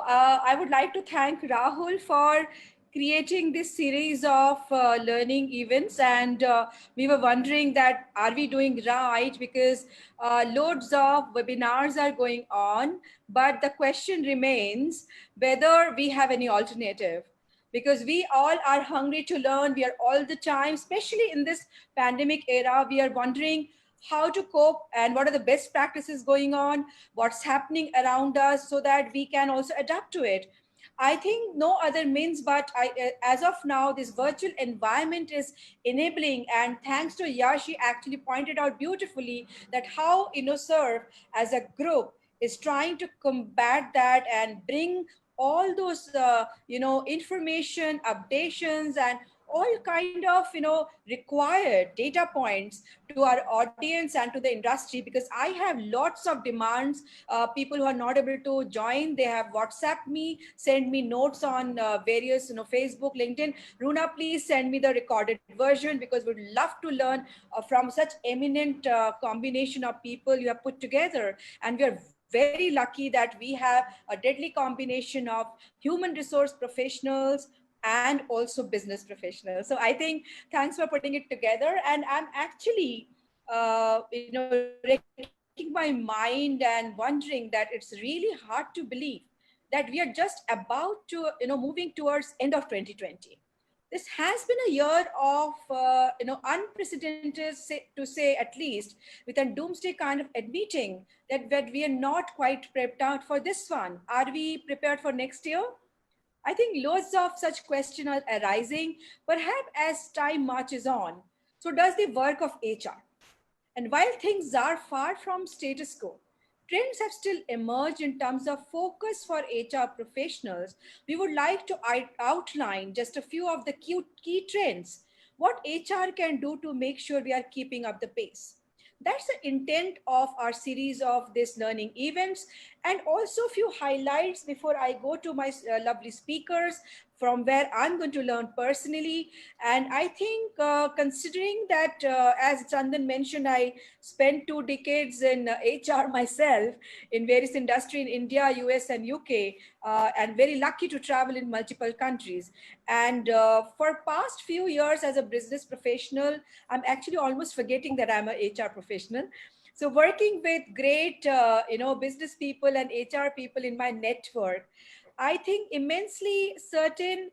I would like to thank Rahul for creating this series of learning events. And we were wondering that are we doing right? Because loads of webinars are going on, but the question remains whether we have any alternative. Because we all are hungry to learn. We are all the time, especially in this pandemic era, we are wondering how to cope and what are the best practices going on, what's happening around us so that we can also adapt to it. I think no other means, but as of now, this virtual environment is enabling. And thanks to Yashi, actually pointed out beautifully that how InnoServe as a group is trying to combat that and bring all those information updations and all kind of required data points to our audience and to the industry, because I have lots of demands. People who are not able to join, they have WhatsApp me, send me notes on various Facebook, LinkedIn. Runa, please send me the recorded version, because we'd love to learn from such eminent combination of people you have put together. And we are very lucky that we have a deadly combination of human resource professionals and also business professionals. So I think thanks for putting it together. And I'm actually racking my mind and wondering that it's really hard to believe that we are just about to moving towards end of 2020. This has been a year of unprecedented, to say at least, with a doomsday kind of admitting that we are not quite prepped out for this one. Are we prepared for next year? I think loads of such questions are arising, perhaps as time marches on. So does the work of HR. And while things are far from status quo, trends have still emerged in terms of focus for HR professionals. We would like to outline just a few of the key trends, what HR can do to make sure we are keeping up the pace. That's the intent of our series of these learning events, and also a few highlights before I go to my lovely speakers from where I'm going to learn personally. And I think considering that, as Chandan mentioned, I spent 2 decades in HR myself in various industry in India, US and UK, and very lucky to travel in multiple countries. And for past few years as a business professional, I'm actually almost forgetting that I'm a HR professional. So working with great, business people and HR people in my network, I think immensely certain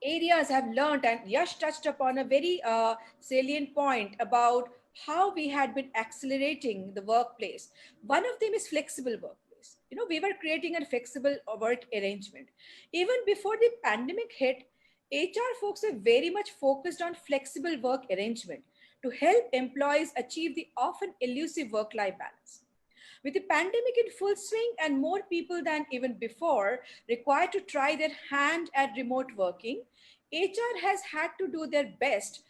areas have learned, and Yash touched upon a very salient point about how we had been accelerating the workplace. One of them is flexible workplace. We were creating a flexible work arrangement. Even before the pandemic hit, HR folks are very much focused on flexible work arrangement to help employees achieve the often elusive work-life balance. With the pandemic in full swing and more people than even before required to try their hand at remote working, HR has had to do their best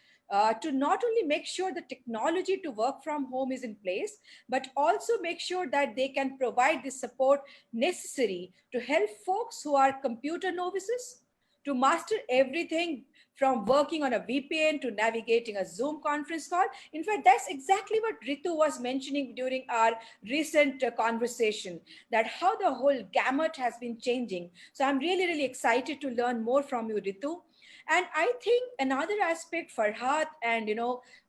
to not only make sure the technology to work from home is in place, but also make sure that they can provide the support necessary to help folks who are computer novices to master everything from working on a VPN to navigating a Zoom conference call. In fact, that's exactly what Ritu was mentioning during our recent conversation, that how the whole gamut has been changing. So I'm really, really excited to learn more from you, Ritu. And I think another aspect, Farhat, and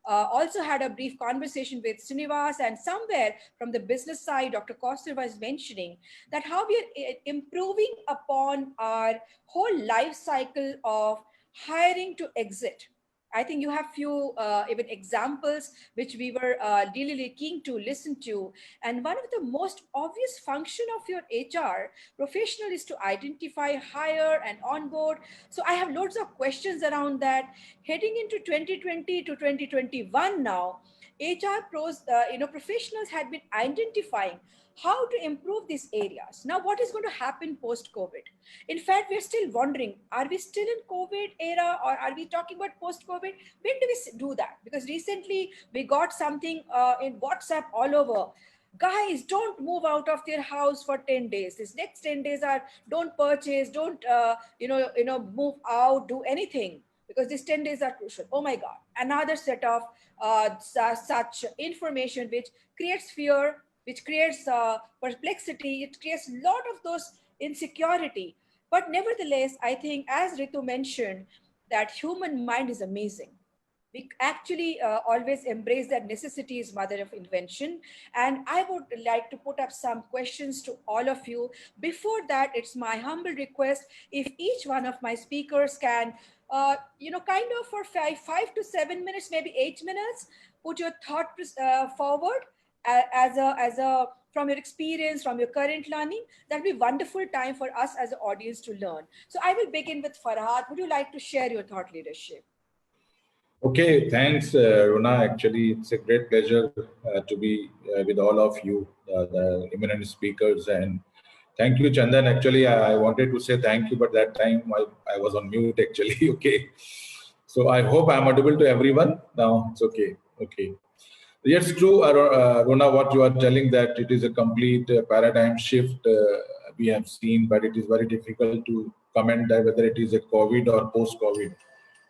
also had a brief conversation with Srinivas, and somewhere from the business side, Dr. Koster was mentioning that how we are improving upon our whole life cycle of hiring to exit. I think you have few even examples which we were really, really keen to listen to. And one of the most obvious function of your HR professional is to identify, hire, and onboard. So I have loads of questions around that. Heading into 2020 to 2021 now, HR professionals had been identifying how to improve these areas. Now, what is going to happen post-COVID? In fact, we're still wondering, are we still in COVID era or are we talking about post-COVID? When do we do that? Because recently we got something in WhatsApp all over. Guys, don't move out of your house for 10 days. This next 10 days are don't purchase, don't, move out, do anything, because these 10 days are crucial. Oh my God, another set of such information which creates fear, which creates perplexity. It creates a lot of those insecurity. But nevertheless, I think, as Ritu mentioned, that human mind is amazing. We actually always embrace that necessity is mother of invention. And I would like to put up some questions to all of you. Before that, it's my humble request if each one of my speakers can, kind of for 5 to 7 minutes, maybe 8 minutes, put your thought forward as a from your experience, from your current learning. That'll be wonderful time for us as an audience to learn. So I will begin with Farhad. Would you like to share your thought leadership? Okay, thanks, Runa. Actually, it's a great pleasure to be with all of you, the eminent speakers. And thank you, Chandan. Actually, I wanted to say thank you, but that time I was on mute, actually. Okay. So I hope I'm audible to everyone. Now it's okay. Okay. Yes, true, Runa, what you are telling that it is a complete paradigm shift we have seen, but it is very difficult to comment that whether it is a COVID or post-COVID.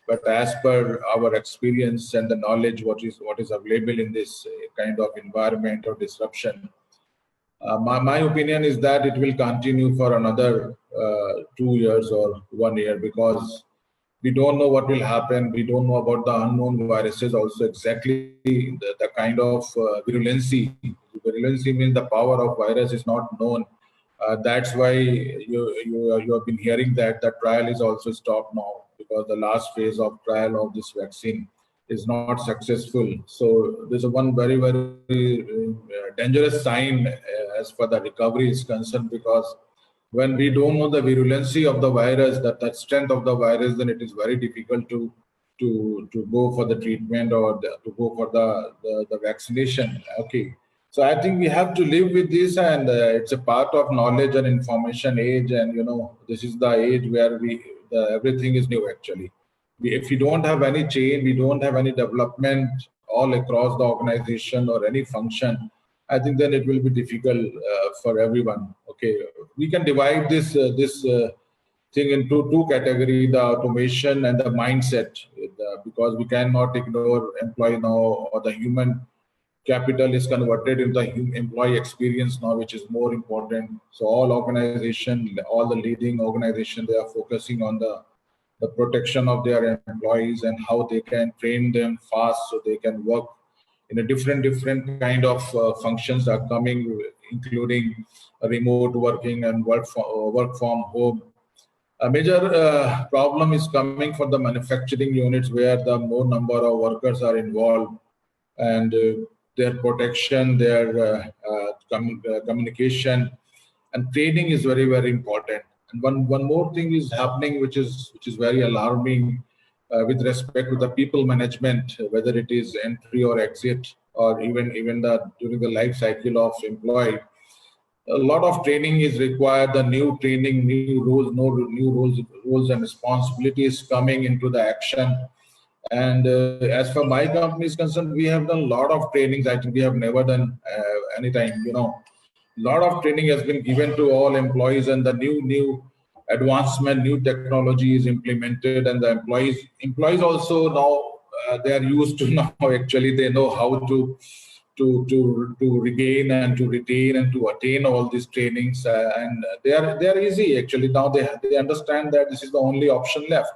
But as per our experience and the knowledge, what is available in this kind of environment or disruption, my opinion is that it will continue for another 2 years or 1 year, because we don't know what will happen. We don't know about the unknown viruses also, exactly the kind of virulency. Virulency means the power of virus is not known. That's why you have been hearing that the trial is also stopped now, because the last phase of trial of this vaccine is not successful. So there's a one very, very dangerous sign as far the recovery is concerned, because when we don't know the virulency of the virus, that strength of the virus, then it is very difficult to go for the treatment or to go for the vaccination. Okay. So I think we have to live with this, and it's a part of knowledge and information age. And this is the age where everything is new. Actually, if we don't have any change, we don't have any development all across the organization or any function, I think then it will be difficult for everyone. Okay, we can divide this thing into two categories: the automation and the mindset, because we cannot ignore employee now, or the human capital is converted into employee experience now, which is more important. So all organization, all the leading organization, they are focusing on the protection of their employees and how they can train them fast so they can work in a different kind of functions are coming, including remote working and work from home. A major problem is coming for the manufacturing units, where the more number of workers are involved, and their protection, their communication and training is very, very important. And one more thing is happening, which is very alarming with respect to the people management, whether it is entry or exit, or even during the life cycle of employee. A lot of training is required. The new training, new rules, rules and responsibilities coming into the action. And as for my company is concerned, we have done a lot of trainings. I think we have never done any time. A lot of training has been given to all employees, and the new advancement, new technology is implemented, and the employees also now they are used to now. Actually, they know how to regain and to retain and to attain all these trainings, and they are easy. Actually, now they understand that this is the only option left.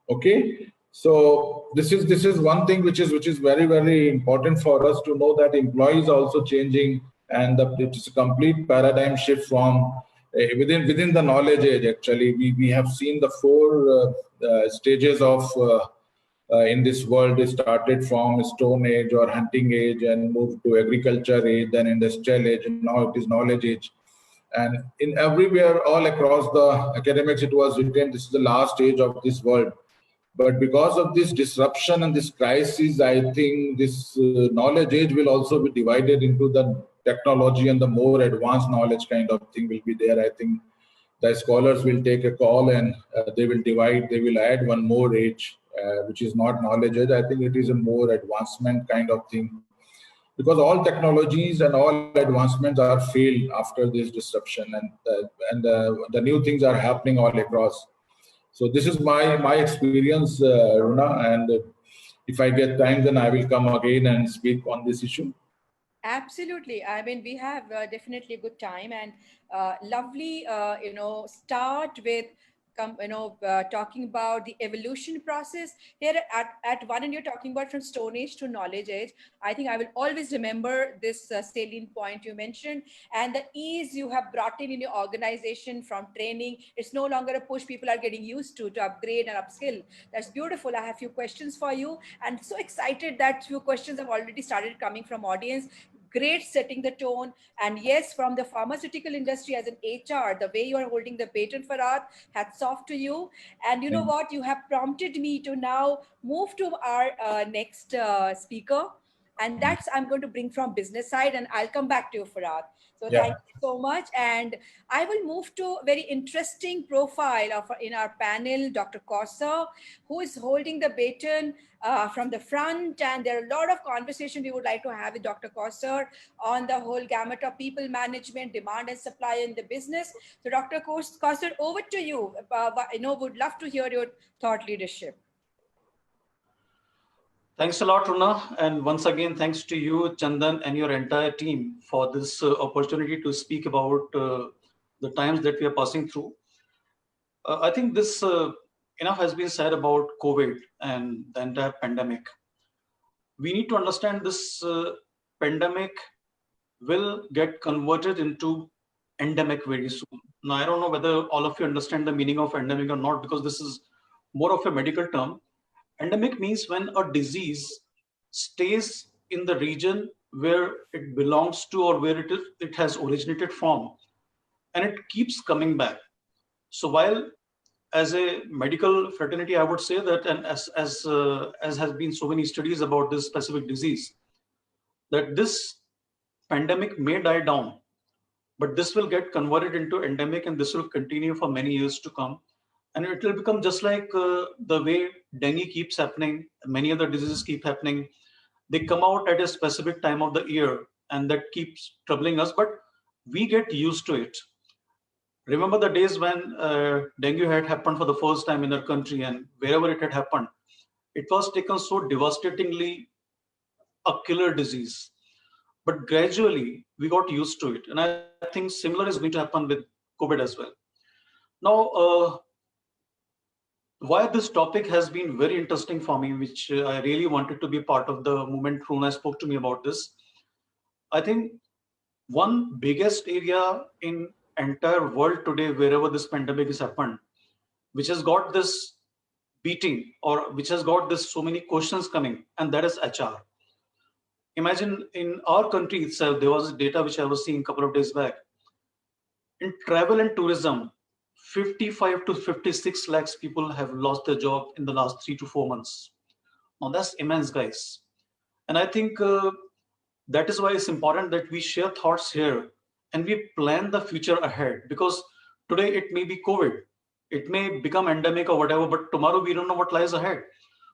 Okay, so this is one thing which is very, very important for us to know, that employees are also changing, and it's a complete paradigm shift from within the knowledge age. Actually, we have seen the four stages of in this world. It started from Stone Age or Hunting Age and moved to Agriculture Age, then Industrial Age, and now it is Knowledge Age. And in everywhere, all across the academics, it was written, this is the last age of this world. But because of this disruption and this crisis, I think this knowledge age will also be divided into the technology, and the more advanced knowledge kind of thing will be there. I think the scholars will take a call, and they will add one more age, which is not knowledge age. I think it is a more advancement kind of thing, because all technologies and all advancements are failed after this disruption, and the new things are happening all across. So this is my experience, Runa, and if I get time, then I will come again and speak on this issue. Absolutely. I mean, we have definitely a good time and lovely, start with, talking about the evolution process. Here at one, and you're talking about from Stone Age to Knowledge Age. I think I will always remember this salient point you mentioned, and the ease you have brought in your organization from training. It's no longer a push people are getting used to upgrade and upskill. That's beautiful. I have few questions for you, and so excited that few questions have already started coming from audience. Great setting the tone. And yes, from the pharmaceutical industry as an HR, the way you are holding the patent for art, hats off to you. And you know Thank what? You have prompted me to now move to our next speaker. And you. that's I'm going to bring from business side, and I'll come back to you, Farad. So Yeah. thank you so much. And I will move to a very interesting profile of in our panel, Dr. Kauser, who is holding the baton from the front. And there are a lot of conversation we would like to have with Dr. Kauser on the whole gamut of people management, demand and supply in the business. So Dr. Kauser, over to you. Would love to hear your thought leadership. Thanks a lot, Runa. And once again, thanks to you, Chandan, and your entire team for this opportunity to speak about the times that we are passing through. I think this enough has been said about COVID and the entire pandemic. We need to understand this pandemic will get converted into endemic very soon. Now, I don't know whether all of you understand the meaning of endemic or not, because this is more of a medical term. Endemic means when a disease stays in the region where it belongs to or where it has originated from, and it keeps coming back. So while as a medical fraternity, I would say that, and as has been so many studies about this specific disease, that this pandemic may die down, but this will get converted into endemic, and this will continue for many years to come. And it will become just like the way dengue keeps happening, many other diseases keep happening. They come out at a specific time of the year, and that keeps troubling us, but we get used to it. Remember the days when dengue had happened for the first time in our country, and wherever it had happened, it was taken so devastatingly a killer disease. But gradually, we got used to it. And I think similar is going to happen with COVID as well. Now, why this topic has been very interesting for me, which I really wanted to be part of the moment Runa spoke to me about this. I think one biggest area in entire world today, wherever this pandemic has happened, which has got this beating, or which has got this so many questions coming, and that is HR. Imagine in our country itself, there was data which I was seeing a couple of days back. In travel and tourism, 55 to 56 lakhs people have lost their job in the last 3 to 4 months. Now that's immense, guys. And I think that is why it's important that we share thoughts here and we plan the future ahead, because today it may be COVID, it may become endemic or whatever, but tomorrow we don't know what lies ahead.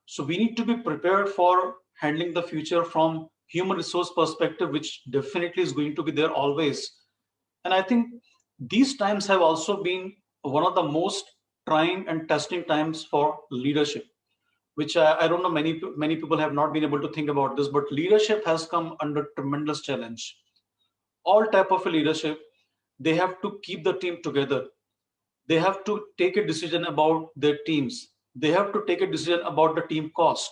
So we need to be prepared for handling the future from human resource perspective, which definitely is going to be there always. And I think these times have also been one of the most trying and testing times for leadership, which I don't know, many people have not been able to think about this, but leadership has come under tremendous challenge. All type of leadership, they have to keep the team together. They have to take a decision about their teams. They have to take a decision about the team cost.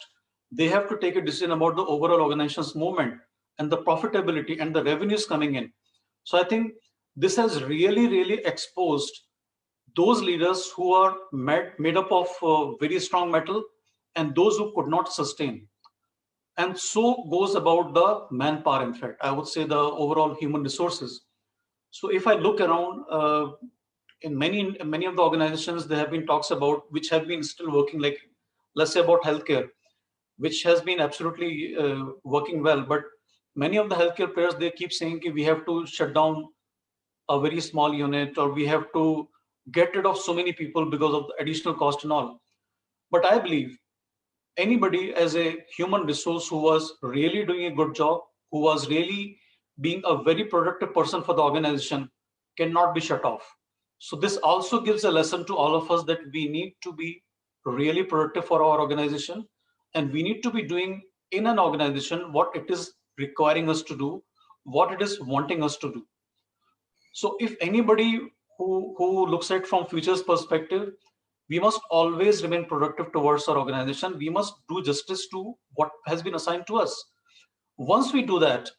They have to take a decision about the overall organization's movement and the profitability and the revenues coming in. So I think this has really exposed those leaders who are made up of very strong metal and those who could not sustain. And so goes about the manpower, in fact, I would say the overall human resources. So if I look around, in many of the organizations, there have been talks about which have been still working, like let's say about healthcare, which has been absolutely working well. But many of the healthcare players, they keep saying we have to shut down a very small unit, or we have to get rid of so many people because of the additional cost and all. But I believe anybody as a human resource who was really doing a good job, who was really being a very productive person for the organization, cannot be shut off. So this also gives a lesson to all of us that we need to be really productive for our organization, and we need to be doing in an organization what it is requiring us to do, what it is wanting us to do. So if anybody who looks at from future's perspective, we must always remain productive towards our organization. We must do justice to what has been assigned to us. Once we do that,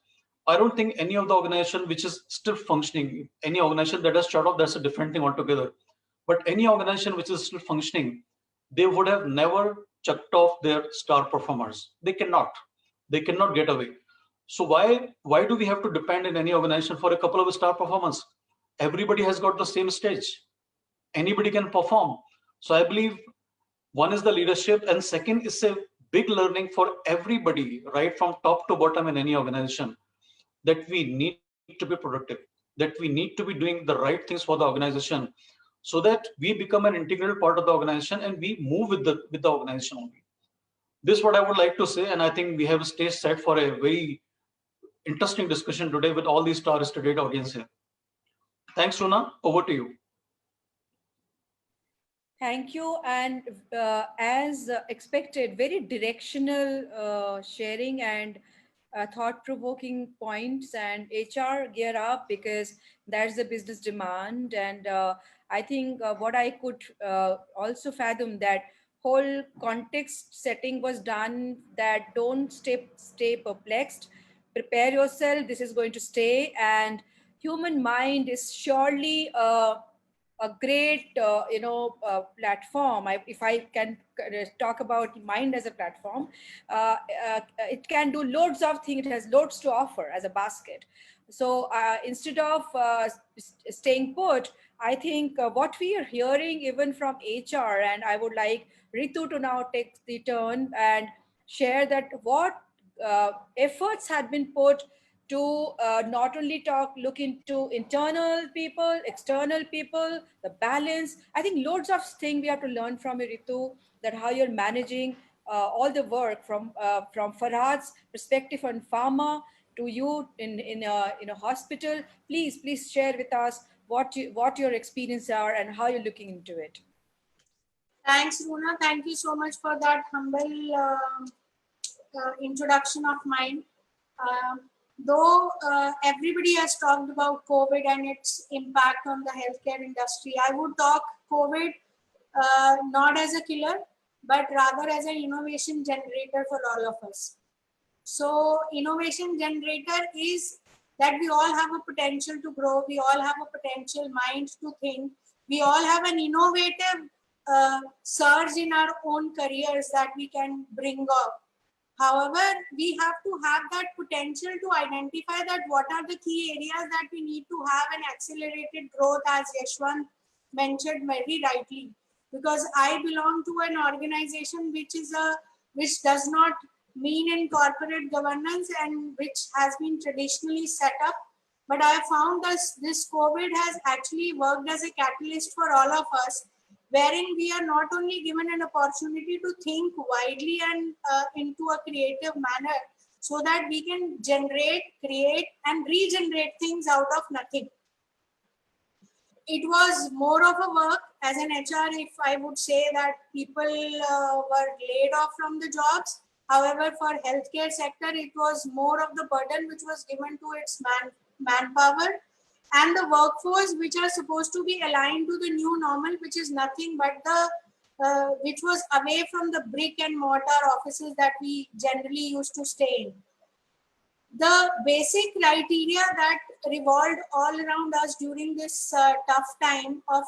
I don't think any of the organization which is still functioning, any organization that has shut off, that's a different thing altogether. But any organization which is still functioning, they would have never chucked off their star performers. They cannot get away. So why do we have to depend in any organization for a couple of star performers? Everybody has got the same stage. Anybody can perform. So I believe one is the leadership, and second is a big learning for everybody, right from top to bottom in any organization, that we need to be productive, that we need to be doing the right things for the organization, so that we become an integral part of the organization and we move with the organization only. This is what I would like to say, and I think we have a stage set for a very interesting discussion today with all these star-studded audience here. Thanks, Runa. Over to you. Thank you. And as expected, very directional sharing and thought-provoking points, and HR gear up because that's the business demand. And I think what I could also fathom, that whole context setting was done, that don't stay perplexed, prepare yourself, this is going to stay. And human mind is surely a great platform. If I can talk about mind as a platform, it can do loads of things. It has loads to offer as a basket. So instead of staying put, I think what we are hearing even from HR, and I would like Ritu to now take the turn and share that what efforts had been put to not only look into internal people, external people, the balance. I think loads of things we have to learn from you, Ritu, that how you're managing all the work from Farhad's perspective on pharma to you in a hospital. Please share with us what your experience are and how you're looking into it. Thanks, Runa. Thank you so much for that humble introduction of mine. Though everybody has talked about COVID and its impact on the healthcare industry, I would talk COVID not as a killer, but rather as an innovation generator for all of us. So innovation generator is that we all have a potential to grow. We all have a potential mind to think. We all have an innovative surge in our own careers that we can bring up. However, we have to have that potential to identify that what are the key areas that we need to have an accelerated growth, as Yashwant mentioned very rightly. Because I belong to an organization which does not mean in corporate governance and which has been traditionally set up. But I found this COVID has actually worked as a catalyst for all of us, wherein we are not only given an opportunity to think widely and into a creative manner, so that we can generate, create, and regenerate things out of nothing. It was more of a work as an HR, if I would say that people were laid off from the jobs. However, for healthcare sector, it was more of the burden which was given to its manpower and the workforce, which are supposed to be aligned to the new normal, which is nothing but which was away from the brick and mortar offices that we generally used to stay in. The basic criteria that revolved all around us during this tough time of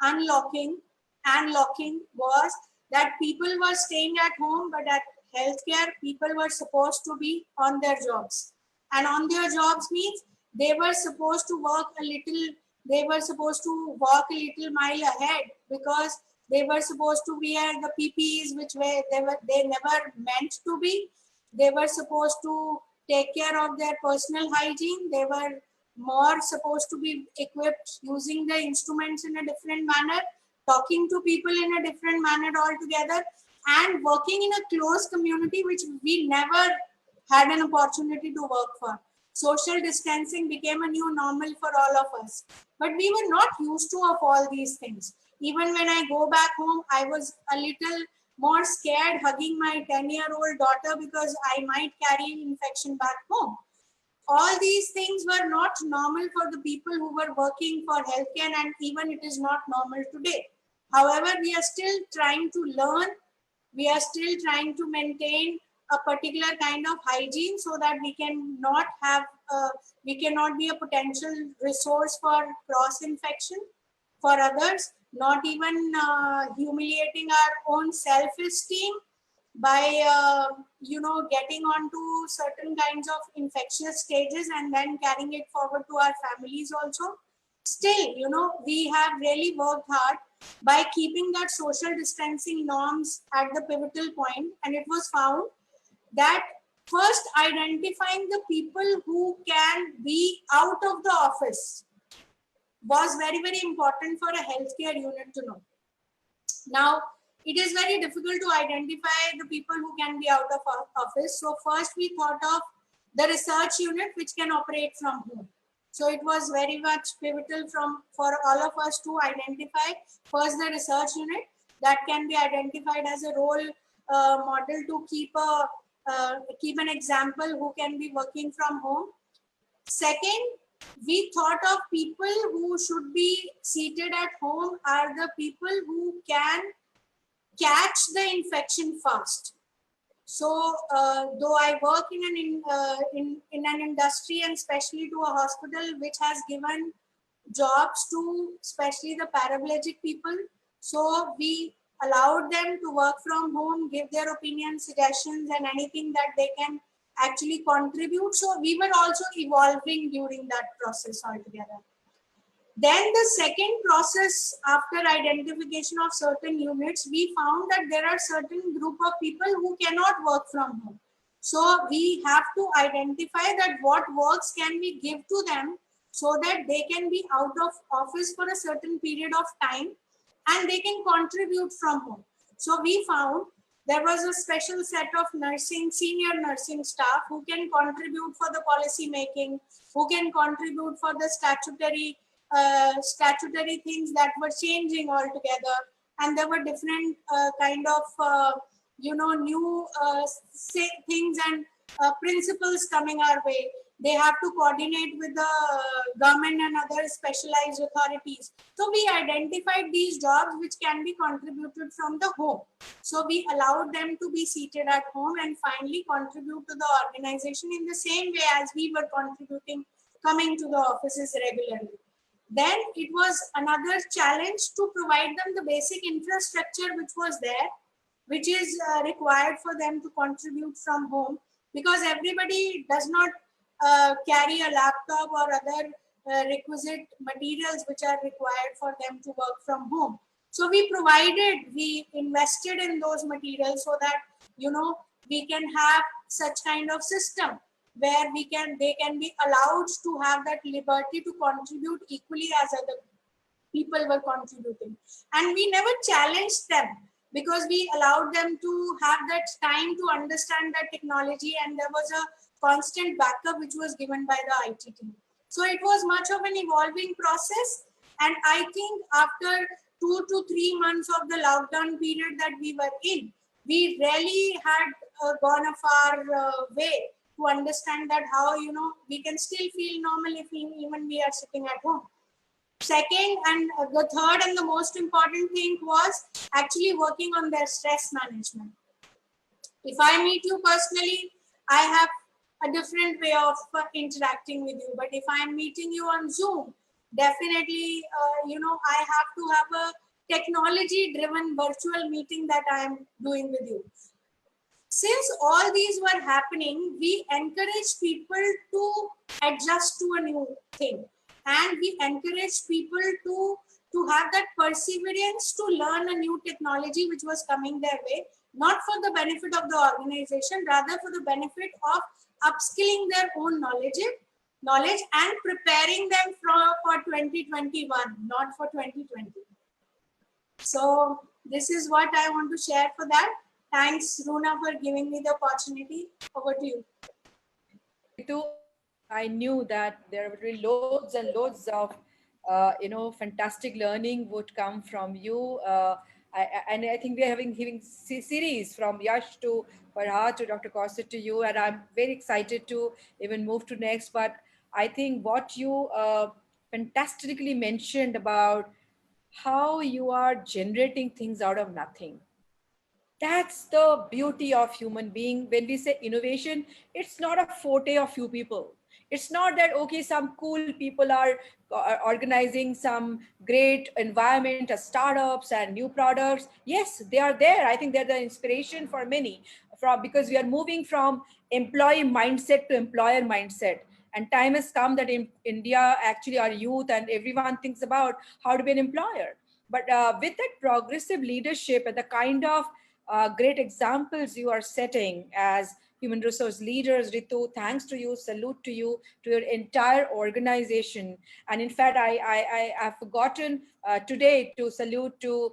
unlocking and locking was that people were staying at home, but at healthcare, people were supposed to be on their jobs. And on their jobs means they were supposed to work a little, they were supposed to walk a little mile ahead, because they were supposed to wear the PPEs which they never meant to be. They were supposed to take care of their personal hygiene. They were more supposed to be equipped using the instruments in a different manner, talking to people in a different manner altogether, and working in a close community which we never had an opportunity to work for. Social distancing became a new normal for all of us. But we were not used to of all these things. Even when I go back home, I was a little more scared hugging my 10-year-old daughter because I might carry infection back home. all these things were not normal for the people who were working for healthcare, and even it is not normal today. However, we are still trying to learn, we are still trying to maintain a particular kind of hygiene so that we cannot have, we cannot be a potential resource for cross infection for others, not even humiliating our own self-esteem by getting onto certain kinds of infectious stages and then carrying it forward to our families also. Still, we have really worked hard by keeping that social distancing norms at the pivotal point, and it was found that first identifying the people who can be out of the office was very, very important for a healthcare unit to know. Now, it is very difficult to identify the people who can be out of office. So first we thought of the research unit which can operate from home. So it was very much pivotal for all of us to identify first the research unit that can be identified as a role model to keep an example who can be working from home. Second, we thought of people who should be seated at home are the people who can catch the infection fast. So though I work in an industry and especially to a hospital which has given jobs to especially the paraplegic people, so we allowed them to work from home, give their opinions, suggestions, and anything that they can actually contribute. So we were also evolving during that process altogether. Then the second process after identification of certain units, we found that there are certain group of people who cannot work from home. So we have to identify that what works can we give to them so that they can be out of office for a certain period of time and they can contribute from home. So we found there was a special set of senior nursing staff who can contribute for the policy making, who can contribute for the statutory things that were changing altogether, and there were different kind of new things and principles coming our way. They have to coordinate with the government and other specialized authorities. So we identified these jobs which can be contributed from the home. So we allowed them to be seated at home and finally contribute to the organization in the same way as we were contributing, coming to the offices regularly. Then it was another challenge to provide them the basic infrastructure which was there, which is required for them to contribute from home, because everybody does not carry a laptop or other requisite materials which are required for them to work from home. So we invested in those materials so that we can have such kind of system where they can be allowed to have that liberty to contribute equally as other people were contributing. And we never challenged them because we allowed them to have that time to understand that technology, and there was a constant backup which was given by the IT team. So it was much of an evolving process. And I think after 2 to 3 months of the lockdown period that we were in, we really had gone a far way to understand that how we can still feel normal if even we are sitting at home. Second, and the third and the most important thing was actually working on their stress management. If I meet you personally, I have a different way of interacting with you. But if I'm meeting you on Zoom, definitely, I have to have a technology-driven virtual meeting that I'm doing with you. Since all these were happening, we encourage people to adjust to a new thing. And we encourage people to have that perseverance to learn a new technology which was coming their way, not for the benefit of the organization, rather for the benefit of upskilling their own knowledge and preparing them for 2021, not for 2020. So this is what I want to share for that. Thanks, Runa, for giving me the opportunity. Over to you. I knew that there would be loads and loads of fantastic learning would come from you. And I think we are having series from Yash to Farhad to Dr. Kaushik to you, and I'm very excited to even move to next. But I think what you fantastically mentioned about how you are generating things out of nothing, that's the beauty of human being. When we say innovation, it's not a forte of few people. It's not that okay, some cool people are organizing some great environment as startups and new products. Yes, they are there. I think they're the inspiration for many, from because we are moving from employee mindset to employer mindset. And time has come that in India, actually our youth and everyone thinks about how to be an employer. But with that progressive leadership and the kind of great examples you are setting as human resource leaders, Ritu, thanks to you, salute to you, to your entire organization. And in fact, I have forgotten today to salute to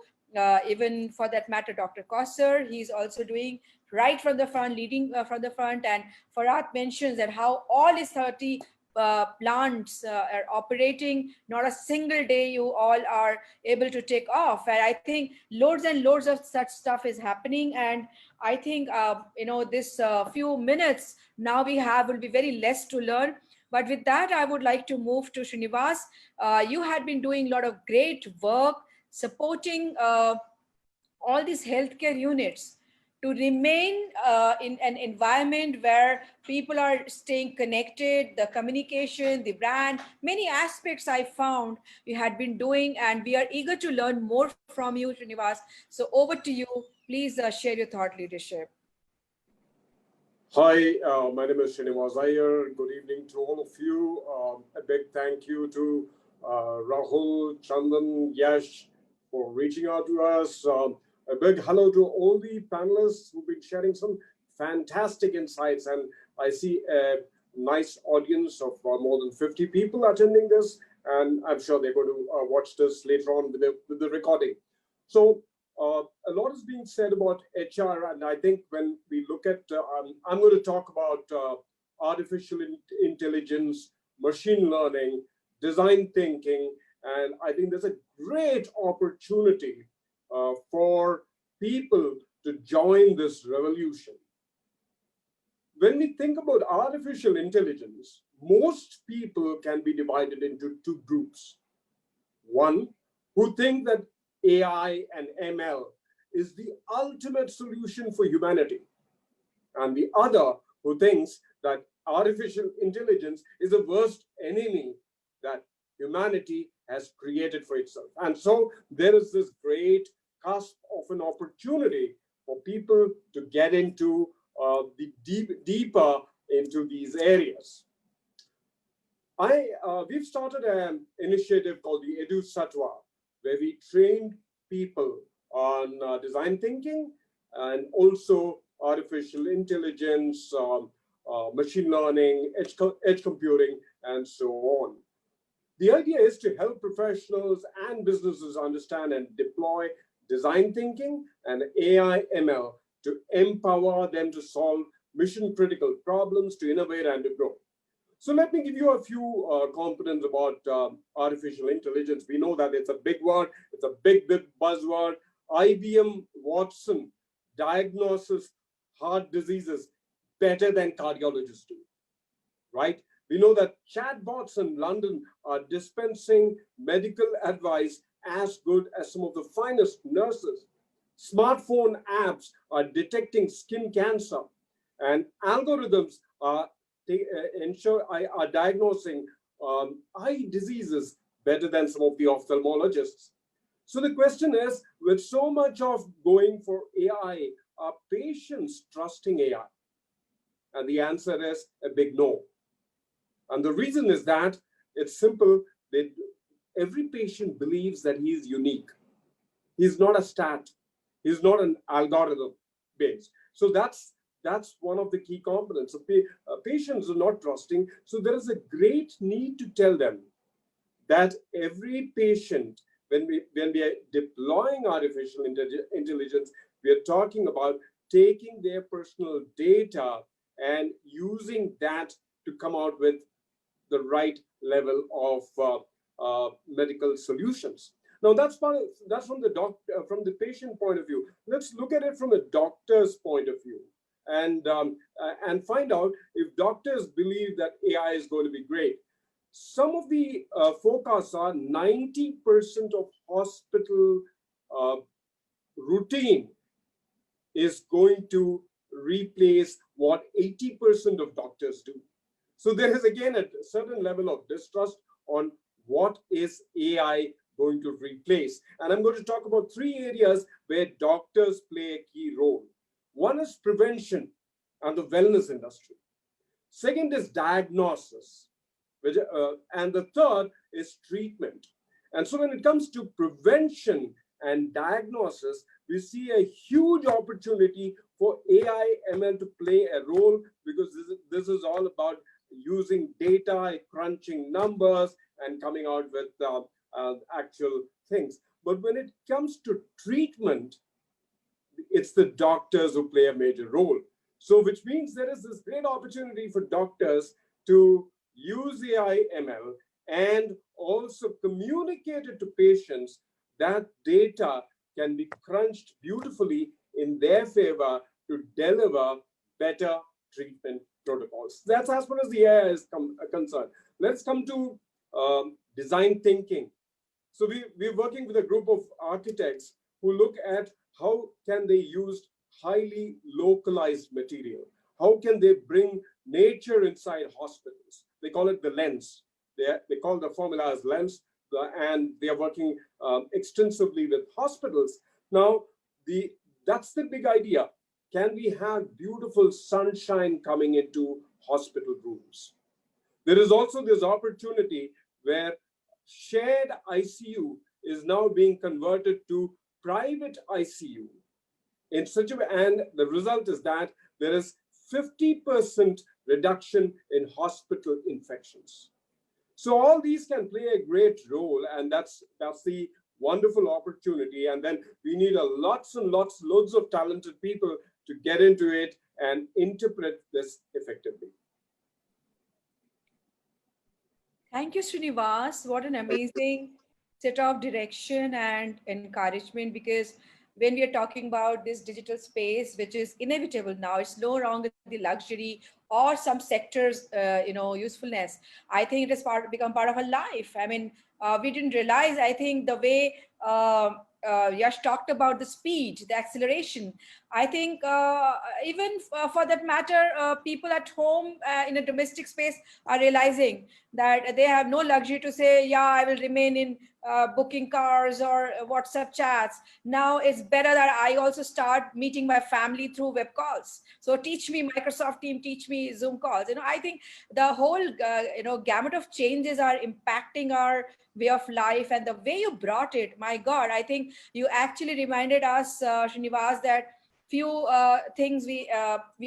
even for that matter, Dr. Kosser. He's also doing right from the front, leading from the front. And Farhad mentions that how all his 30 plants are operating, not a single day you all are able to take off. And I think loads and loads of such stuff is happening. And I think this few minutes now we have will be very less to learn. But with that, I would like to move to Srinivas. You had been doing a lot of great work supporting all these healthcare units to remain in an environment where people are staying connected, the communication, the brand, many aspects I found you had been doing, and we are eager to learn more from you, Srinivas. So over to you. Please share your thought leadership. Hi, my name is Srinivas Iyer. Good evening to all of you. A big thank you to Rahul, Chandan, Yash for reaching out to us. A big hello to all the panelists who've been sharing some fantastic insights. And I see a nice audience of more than 50 people attending this. And I'm sure they're going to watch this later on with the recording. So a lot is being said about HR. And I think when we look at, I'm going to talk about artificial intelligence, machine learning, design thinking. And I think there's a great opportunity for people to join this revolution. When we think about artificial intelligence, most people can be divided into two groups. One, who think that AI and ML is the ultimate solution for humanity. And the other who thinks that artificial intelligence is the worst enemy that humanity has created for itself. And so there is this great cusp of an opportunity for people to get into deeper into these areas. We've started an initiative called the Edu Satwa, where we trained people on design thinking and also artificial intelligence, machine learning, edge computing, and so on. The idea is to help professionals and businesses understand and deploy design thinking and AI ML to empower them to solve mission-critical problems, to innovate and to grow. So let me give you a few components about artificial intelligence. We know that it's a big word, it's a big buzzword. IBM Watson diagnoses heart diseases better than cardiologists do, right? We know that chatbots in London are dispensing medical advice as good as some of the finest nurses. Smartphone apps are detecting skin cancer, and algorithms are diagnosing eye diseases better than some of the ophthalmologists. So the question is, with so much of going for AI, are patients trusting AI? And the answer is a big no. And the reason is that it's simple. That every patient believes that he is unique. He's not a stat. He's not an algorithm based. So that's one of the key components. So patients are not trusting. So there is a great need to tell them that every patient, when we are deploying artificial intelligence, we are talking about taking their personal data and using that to come out with the right level of medical solutions. Now that's from the patient point of view. Let's look at it from a doctor's point of view, and find out if doctors believe that AI is going to be great. Some of the forecasts are 90% of hospital routine is going to replace what 80% of doctors do. So there is again a certain level of distrust on what is AI going to replace. And I'm going to talk about 3 areas where doctors play a key role. One is prevention and the wellness industry. Second is diagnosis, and the third is treatment. And so when it comes to prevention and diagnosis, we see a huge opportunity for AI ML to play a role, because this is all about using data, crunching numbers, and coming out with actual things. But when it comes to treatment, it's the doctors who play a major role. So which means there is this great opportunity for doctors to use AI ML and also communicate it to patients. That data can be crunched beautifully in their favor to deliver better treatment protocols. That's as far as the AI is concerned. Let's come to design thinking. So we're working with a group of architects who look at how can they use highly localized material. How can they bring nature inside hospitals? They call it the lens. They call the formula as lens, and they are working extensively with hospitals. Now, that's the big idea. Can we have beautiful sunshine coming into hospital rooms? There is also this opportunity where shared ICU is now being converted to private ICU in such a way, and the result is that there is 50% reduction in hospital infections. So all these can play a great role, and that's the wonderful opportunity. And then we need loads of talented people to get into it and interpret this effectively. Thank you, Srinivas. What an amazing set of direction and encouragement, because when we are talking about this digital space, which is inevitable now, it's no longer the luxury or some sectors, usefulness. I think it has become part of our life. I mean, we didn't realize, I think the way Yash talked about the speed, the acceleration. I think even for that matter, people at home in a domestic space are realizing that they have no luxury to say, yeah, I will remain in booking cars or WhatsApp chats. Now it's better that I also start meeting my family through web calls. So teach me Microsoft Teams, teach me Zoom calls. I think the whole gamut of changes are impacting our way of life, and the way you brought it, my God, I think you actually reminded us, Srinivas, that few things we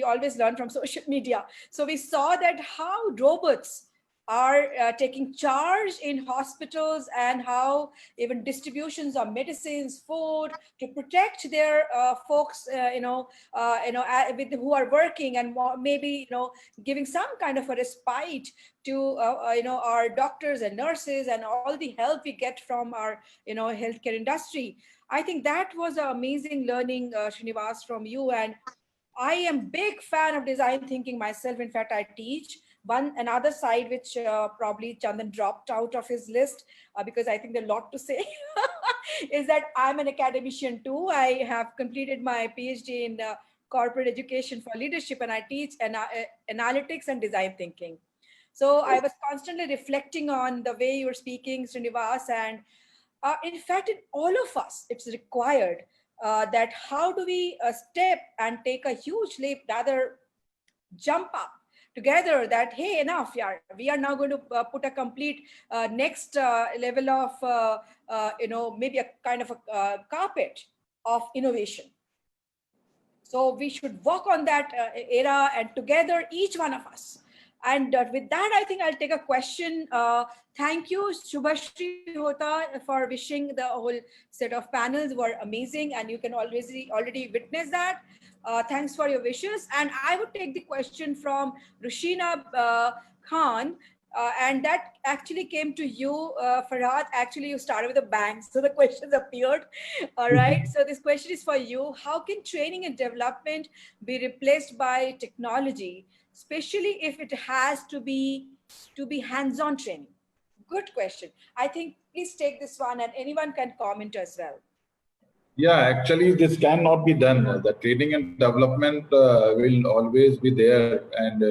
always learn from social media. So we saw that how robots are taking charge in hospitals, and how even distributions of medicines, food, to protect their folks, who are working, and maybe giving some kind of a respite to our doctors and nurses and all the help we get from our healthcare industry. I think that was an amazing learning, Srinivas, from you. And I am big fan of design thinking myself. In fact, I teach. Another side which probably Chandan dropped out of his list because I think there's a lot to say is that I'm an academician too. I have completed my PhD in corporate education for leadership, and I teach analytics and design thinking. So I was constantly reflecting on the way you were speaking, Srinivas, and in fact, in all of us, it's required that how do we step and take a huge leap, rather jump up together, that hey, enough, yeah, we are now going to put a complete next level of maybe a kind of a carpet of innovation. So we should work on that era, and together, each one of us. And with that, I think I'll take a question. Thank you, Shubhashri Hota, for wishing. The whole set of panels were amazing, and you can already witness that. Thanks for your wishes. And I would take the question from Rushina Khan. and that actually came to you, Farhad. Actually, you started with a bang, so the questions appeared. All right. So this question is for you. How can training and development be replaced by technology, especially if it has to be hands-on training? Good question. I think please take this one, and anyone can comment as well. Yeah, actually, this cannot be done. The training and development will always be there, and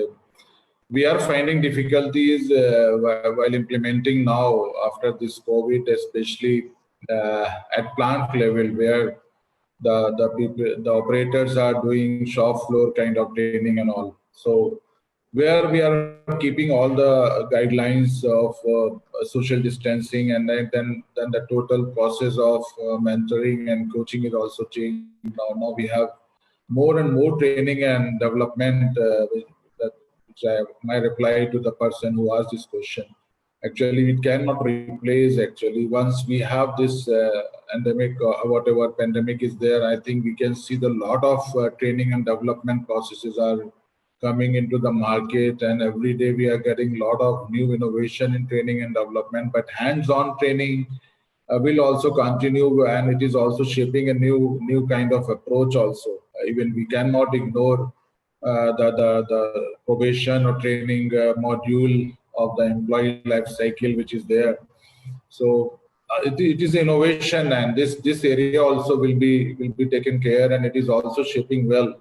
we are finding difficulties while implementing now after this COVID, especially at plant level, where the people, the operators are doing shop floor kind of training and all. So where we are keeping all the guidelines of social distancing, and then the total process of mentoring and coaching is also changed. Now we have more and more training and development. Which my reply to the person who asked this question. Actually, it cannot replace. Actually, once we have this endemic, whatever pandemic is there, I think we can see the lot of training and development processes are coming into the market, and every day we are getting a lot of new innovation in training and development. But hands-on training will also continue, and it is also shaping a new kind of approach also. Even we cannot ignore the probation or training module of the employee life cycle, which is there. So it is innovation, and this area also will be taken care, and it is also shaping well.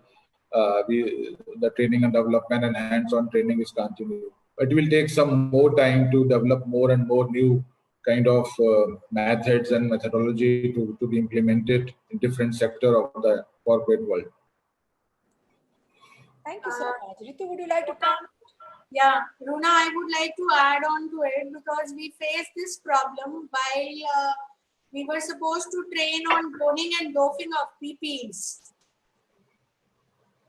The training and development and hands-on training is continuing. But it will take some more time to develop more and more new kind of methods and methodology to be implemented in different sector of the corporate world. Thank you so much. Ritu, would you like to comment? Yeah, Runa, I would like to add on to it, because we faced this problem while we were supposed to train on donning and doffing of PPEs.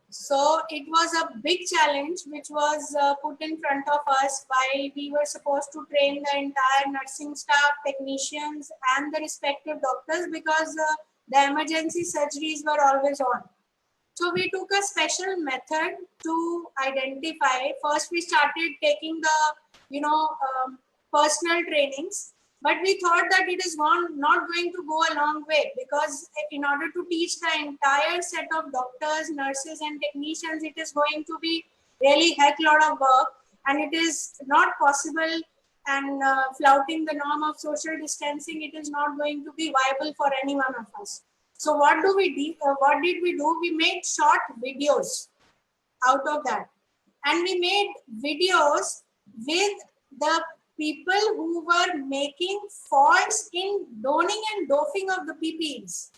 So it was a big challenge which was put in front of us while we were supposed to train the entire nursing staff, technicians, and the respective doctors, because the emergency surgeries were always on. So we took a special method to identify. First, we started taking the, personal trainings, but we thought that it is not going to go a long way, because in order to teach the entire set of doctors, nurses, and technicians, it is going to be really heck lot of work, and it is not possible. And flouting the norm of social distancing, it is not going to be viable for any one of us. So what did we do? We made short videos out of that. And we made videos with the people who were making faults in donning and doffing of the PPEs,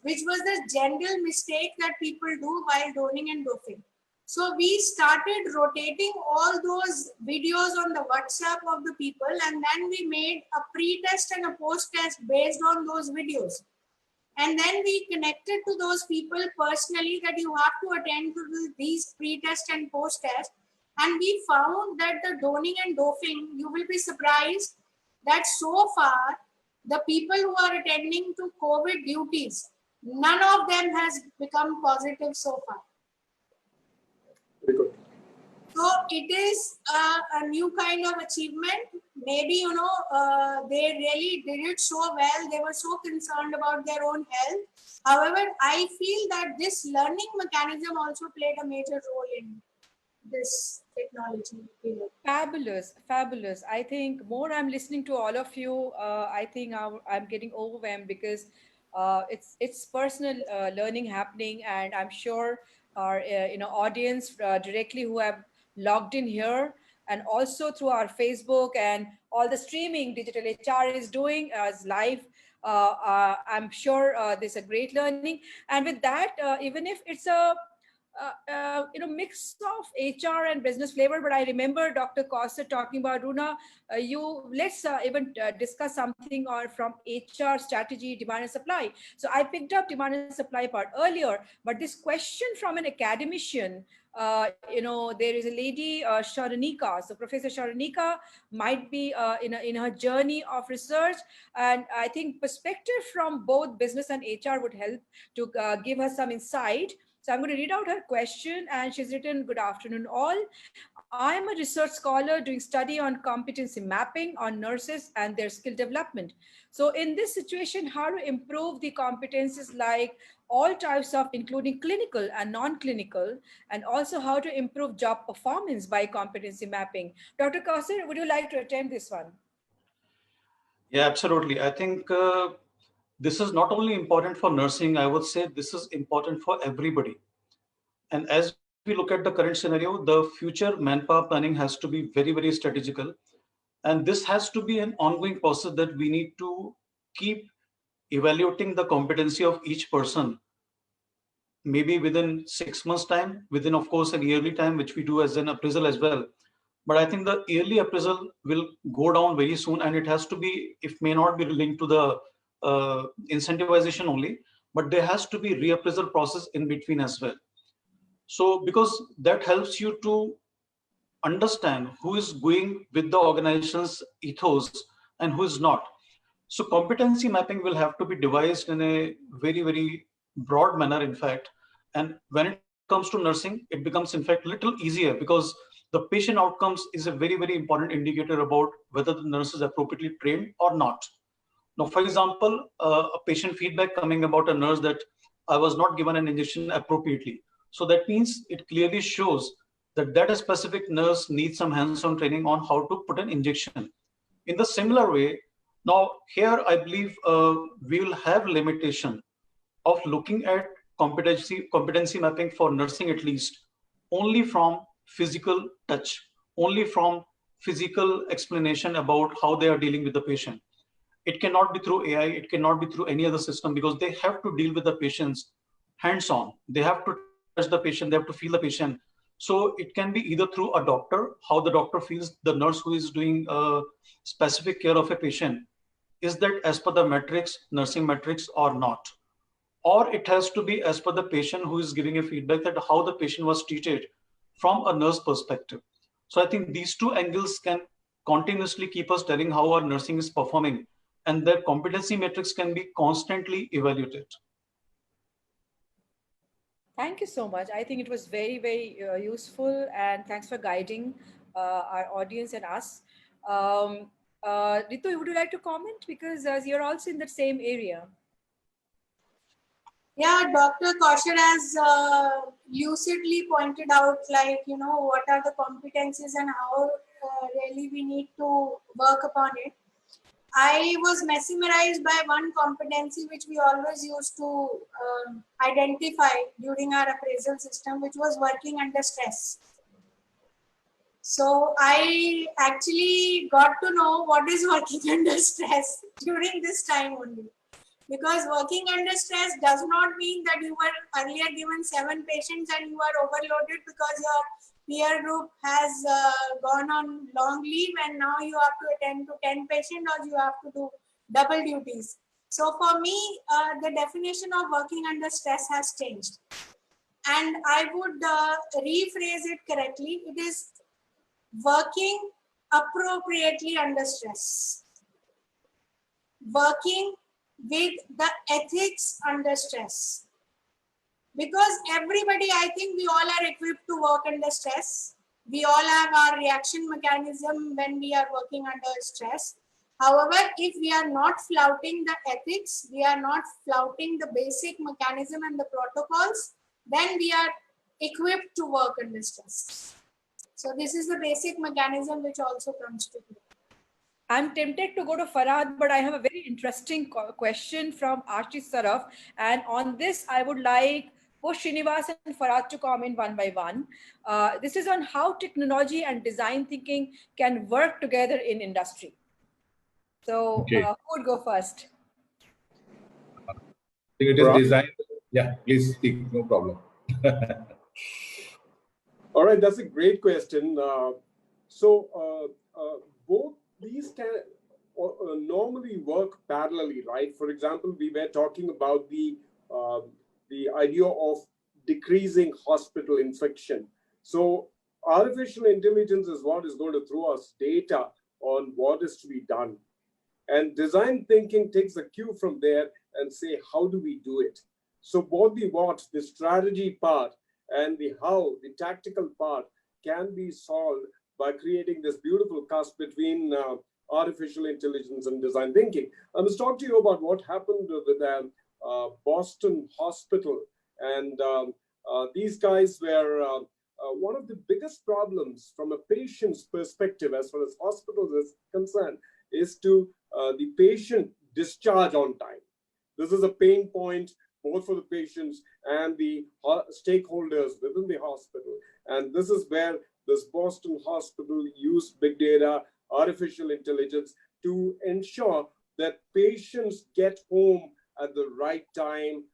which was the general mistake that people do while donning and doffing. So we started rotating all those videos on the WhatsApp of the people, and then we made a pre-test and a post-test based on those videos. And then we connected to those people personally that you have to attend to these pre-test and post-test. And we found that the donning and doffing, you will be surprised that so far, the people who are attending to COVID duties, none of them has become positive so far. Very good. So it is a new kind of achievement. Maybe, they really did it so well. They were so concerned about their own health. However, I feel that this learning mechanism also played a major role in this technology period. Fabulous, fabulous. I think more I'm listening to all of you, I think I'm getting overwhelmed, because it's personal learning happening, and I'm sure our audience directly who have logged in here, and also through our Facebook and all the streaming Digital HR is doing as live. I'm sure there's a great learning, and with that, even if it's a mix of HR and business flavor. But I remember Dr. Costa talking about, Runa, let's even discuss something from HR strategy, demand and supply. So I picked up demand and supply part earlier, but this question from an academician, there is a lady, Sharanika. So Professor Sharanika might be in her journey of research, and I think perspective from both business and HR would help to give her some insight. So I'm going to read out her question, and she's written, "Good afternoon all. I'm a research scholar doing study on competency mapping on nurses and their skill development. So in this situation, how to improve the competencies like all types of, including clinical and non-clinical, and also how to improve job performance by competency mapping. Dr. Kausar, would you like to attempt this one? Yeah, absolutely. I think this is not only important for nursing, I would say this is important for everybody. And as we look at the current scenario, the future manpower planning has to be very, very strategical. And this has to be an ongoing process that we need to keep evaluating the competency of each person, maybe within 6 months time, within of course an yearly time, which we do as an appraisal as well. But I think the yearly appraisal will go down very soon, and it has to be, it may not be linked to the incentivization only, but there has to be reappraisal process in between as well. So because that helps you to understand who is going with the organization's ethos and who is not. So competency mapping will have to be devised in a very, very broad manner, in fact. And when it comes to nursing, it becomes, in fact, a little easier because the patient outcomes is a very, very important indicator about whether the nurse is appropriately trained or not. Now, for example, a patient feedback coming about a nurse that I was not given an injection appropriately. So that means it clearly shows that that specific nurse needs some hands-on training on how to put an injection. In the similar way, now here I believe we will have limitation of looking at competency mapping for nursing, at least only from physical touch, only from physical explanation about how they are dealing with the patient. It cannot be through AI, it cannot be through any other system, because they have to deal with the patients hands-on. They have to touch the patient, they have to feel the patient. So it can be either through a doctor, how the doctor feels the nurse who is doing specific care of a patient. Is that as per the metrics, nursing metrics or not? Or it has to be as per the patient who is giving a feedback that how the patient was treated from a nurse perspective. So I think these two angles can continuously keep us telling how our nursing is performing, and their competency metrics can be constantly evaluated. Thank you so much. I think it was very, very useful, and thanks for guiding our audience and us. Ritu, would you like to comment? Because you're also in the same area. Yeah, Dr. Kausar has lucidly pointed out, like, you know, what are the competencies and how really we need to work upon it. I was mesmerized by one competency which we always used to identify during our appraisal system, which was working under stress. So I actually got to know what is working under stress during this time only. Because working under stress does not mean that you were earlier given 7 patients and you are overloaded because your peer group has gone on long leave and now you have to attend to 10 patients or you have to do double duties. So for me, the definition of working under stress has changed. And I would rephrase it correctly. It is working appropriately under stress. Working with the ethics under stress. Because everybody, I think we all are equipped to work under stress. We all have our reaction mechanism when we are working under stress. However, if we are not flouting the ethics, we are not flouting the basic mechanism and the protocols, then we are equipped to work under stress. So this is the basic mechanism which also comes to play. I'm tempted to go to Farhad, but I have a very interesting question from Archie Saraf. And on this, I would like both Srinivas and Farhad to comment one by one. This is on how technology and design thinking can work together in industry. So Okay. who would go first? I think it is designed. Yeah, please speak, no problem. All right, that's a great question. Both these can normally work parallelly, right? For example, we were talking about the idea of decreasing hospital infection. So artificial intelligence is what is going to throw us data on what is to be done. And design thinking takes a cue from there and say, how do we do it? So both the what, the strategy part and the how, the tactical part can be solved by creating this beautiful cusp between artificial intelligence and design thinking. I must talk to you about what happened with Boston Hospital. And these guys were one of the biggest problems from a patient's perspective, as far as hospitals is concerned, is to the patient discharge on time. This is a pain point both for the patients and the stakeholders within the hospital. And this is where this Boston Hospital used big data, artificial intelligence to ensure that patients get home at the right time,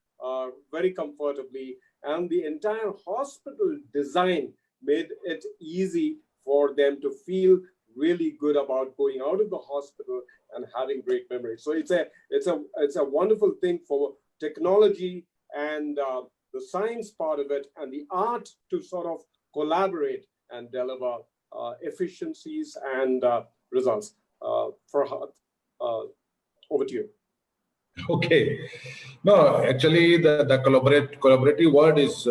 very comfortably. And the entire hospital design made it easy for them to feel really good about going out of the hospital and having great memories. So it's a wonderful thing for technology and the science part of it and the art to sort of collaborate and deliver efficiencies and results. Farhad, over to you. Okay. No, actually, the collaborative word is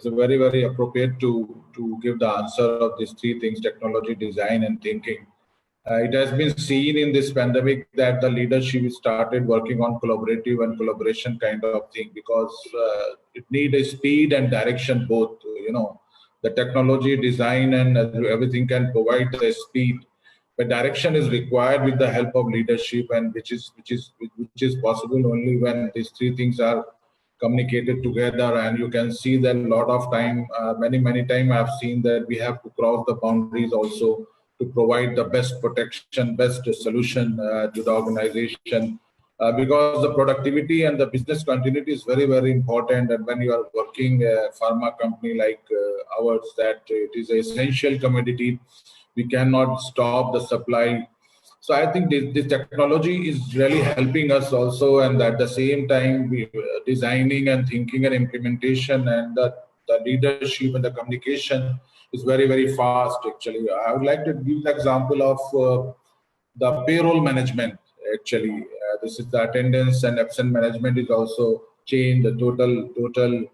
very, very appropriate to give the answer of these three things: technology, design, and thinking. It has been seen in this pandemic that the leadership started working on collaborative and collaboration kind of thing, because it needs a speed and direction both. The technology, design, and everything can provide the speed, but direction is required with the help of leadership, and which is possible only when these three things are communicated together. And you can see that a lot of time, many times I've seen that we have to cross the boundaries also to provide the best protection, best solution to the organization, because the productivity and the business continuity is very, very important. And when you are working a pharma company like ours, that it is an essential commodity, we cannot stop the supply. So I think this technology is really helping us also, and at the same time, we designing and thinking and implementation and the leadership and the communication is very, very fast. Actually, I would like to give the example of the payroll management. Actually, this is the attendance and absence management is also changed. The total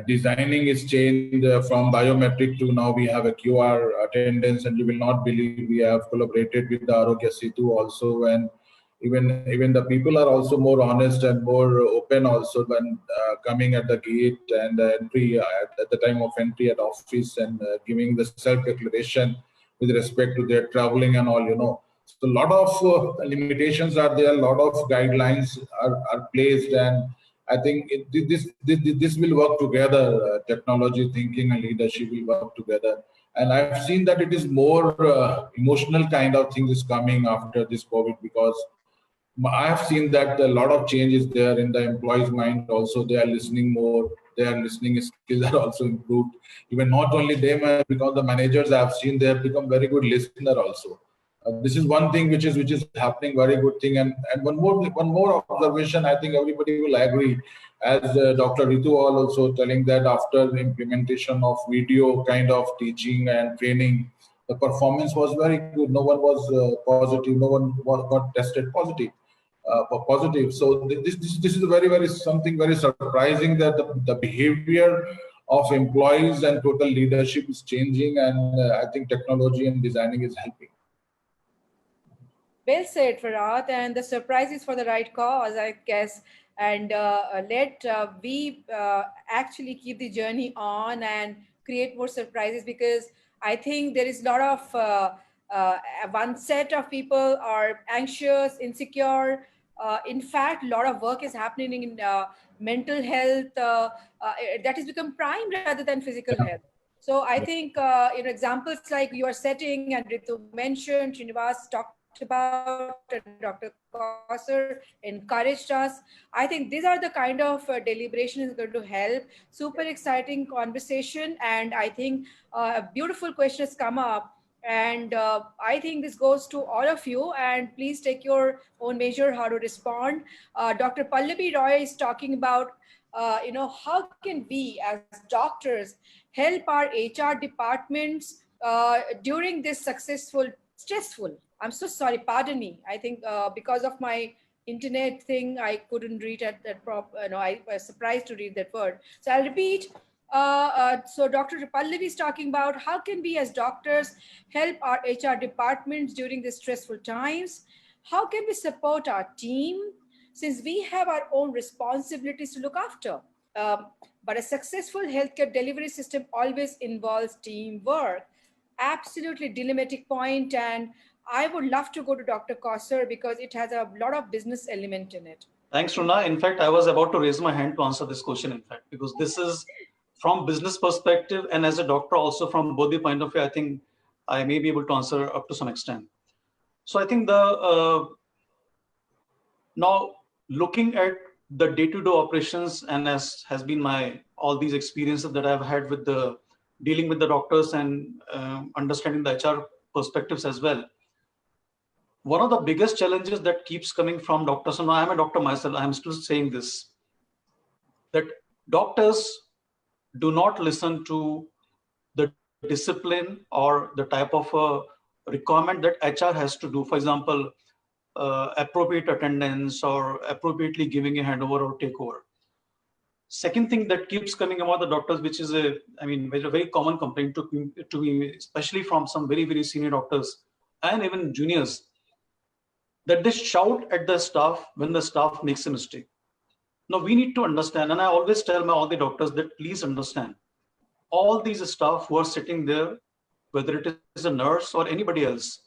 designing is changed from biometric to now we have a QR attendance, and you will not believe we have collaborated with the Arogya Setu also, and even the people are also more honest and more open also when coming at the gate and entry at the time of entry at office, and giving the self-declaration with respect to their traveling and all. So a lot of limitations are there, a lot of guidelines are placed, and I think this will work together. Technology, thinking, and leadership will work together. And I've seen that it is more emotional kind of thing is coming after this COVID, because I have seen that a lot of change is there in the employees' mind. Also, they are listening more. Their listening skills are also improved. Even not only them, because the managers I have seen, they have become very good listener also. This is one thing which is happening, very good thing. And one more observation, I think everybody will agree, as Dr. Ritu also telling that after the implementation of video kind of teaching and training, the performance was very good. No one was positive. No one got tested positive. So this is very, very something very surprising, that the behavior of employees and total leadership is changing, and I think technology and designing is helping. Well said, Farhad, and the surprise is for the right cause, I guess. And let we actually keep the journey on and create more surprises, because I think there is a lot of one set of people are anxious, insecure. In fact, a lot of work is happening in mental health that has become prime rather than physical health. So I think examples like you are setting, and Ritu mentioned, Srinivas talked about, and Dr. Kausar encouraged us. I think these are the kind of deliberation is going to help. Super exciting conversation, and I think a beautiful question has come up. And I think this goes to all of you, and please take your own measure how to respond. Dr. Pallavi Roy is talking about, how can we as doctors help our HR departments during this stressful, I'm so sorry, pardon me. I think because of my internet thing, I couldn't read at that I was surprised to read that word. So I'll repeat. So Dr. Pallavi is talking about how can we as doctors help our HR departments during these stressful times? How can we support our team since we have our own responsibilities to look after? Um, but a successful healthcare delivery system always involves teamwork. Absolutely dilemmatic point, and I would love to go to Dr. Kausar because it has a lot of business element in it. Thanks, Runa. In fact, I was about to raise my hand to answer this question, in fact, because this is from business perspective and as a doctor also from both the point of view, I think I may be able to answer up to some extent. So I think now looking at the day-to-day operations, and as has been my all these experiences that I've had with the dealing with the doctors and understanding the HR perspectives as well. One of the biggest challenges that keeps coming from doctors, and I'm a doctor myself, I'm still saying this, that doctors do not listen to the discipline or the type of requirement that HR has to do. For example, appropriate attendance or appropriately giving a handover or takeover. Second thing that keeps coming about the doctors, which is a very common complaint to me, especially from some very, very senior doctors and even juniors, that they shout at the staff when the staff makes a mistake. Now we need to understand, and I always tell all the doctors that please understand, all these staff who are sitting there, whether it is a nurse or anybody else,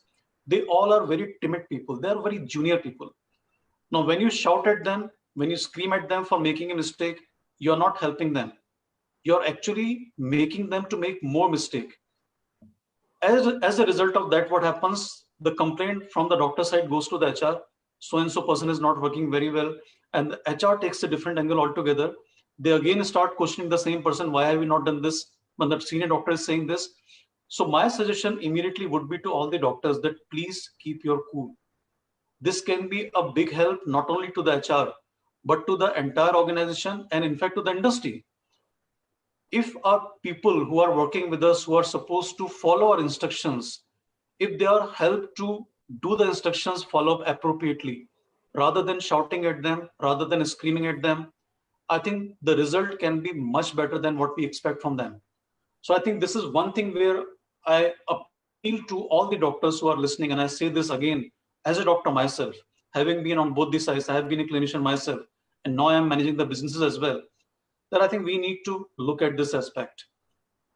they all are very timid people. They are very junior people. Now, when you shout at them, when you scream at them for making a mistake, you're not helping them. You're actually making them to make more mistake. As a result of that, what happens? The complaint from the doctor side goes to the HR. So-and-so person is not working very well. And the HR takes a different angle altogether. They again start questioning the same person. Why have we not done this? When the senior doctor is saying this. So my suggestion immediately would be to all the doctors that please keep your cool. This can be a big help, not only to the HR, but to the entire organization and in fact to the industry. If our people who are working with us, who are supposed to follow our instructions, if they are helped to do the instructions, follow up appropriately, rather than shouting at them, rather than screaming at them, I think the result can be much better than what we expect from them. So I think this is one thing where I appeal to all the doctors who are listening, and I say this again, as a doctor myself, having been on both the sides, I have been a clinician myself, and now I'm managing the businesses as well, that I think we need to look at this aspect.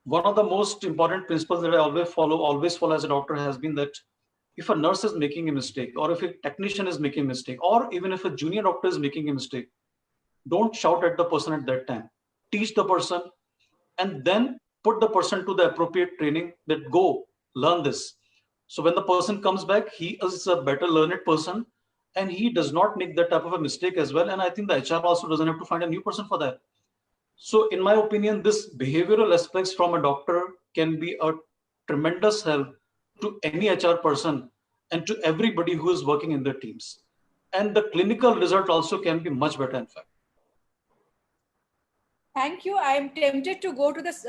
One of the most important principles that I always follow as a doctor has been that if a nurse is making a mistake, or if a technician is making a mistake, or even if a junior doctor is making a mistake, don't shout at the person at that time. Teach the person and then put the person to the appropriate training that go learn this. So when the person comes back, he is a better learned person and he does not make that type of a mistake as well. And I think the HR also doesn't have to find a new person for that. So in my opinion, this behavioral aspects from a doctor can be a tremendous help to any HR person and to everybody who is working in their teams. And the clinical result also can be much better, in fact. Thank you. I am tempted to go to this,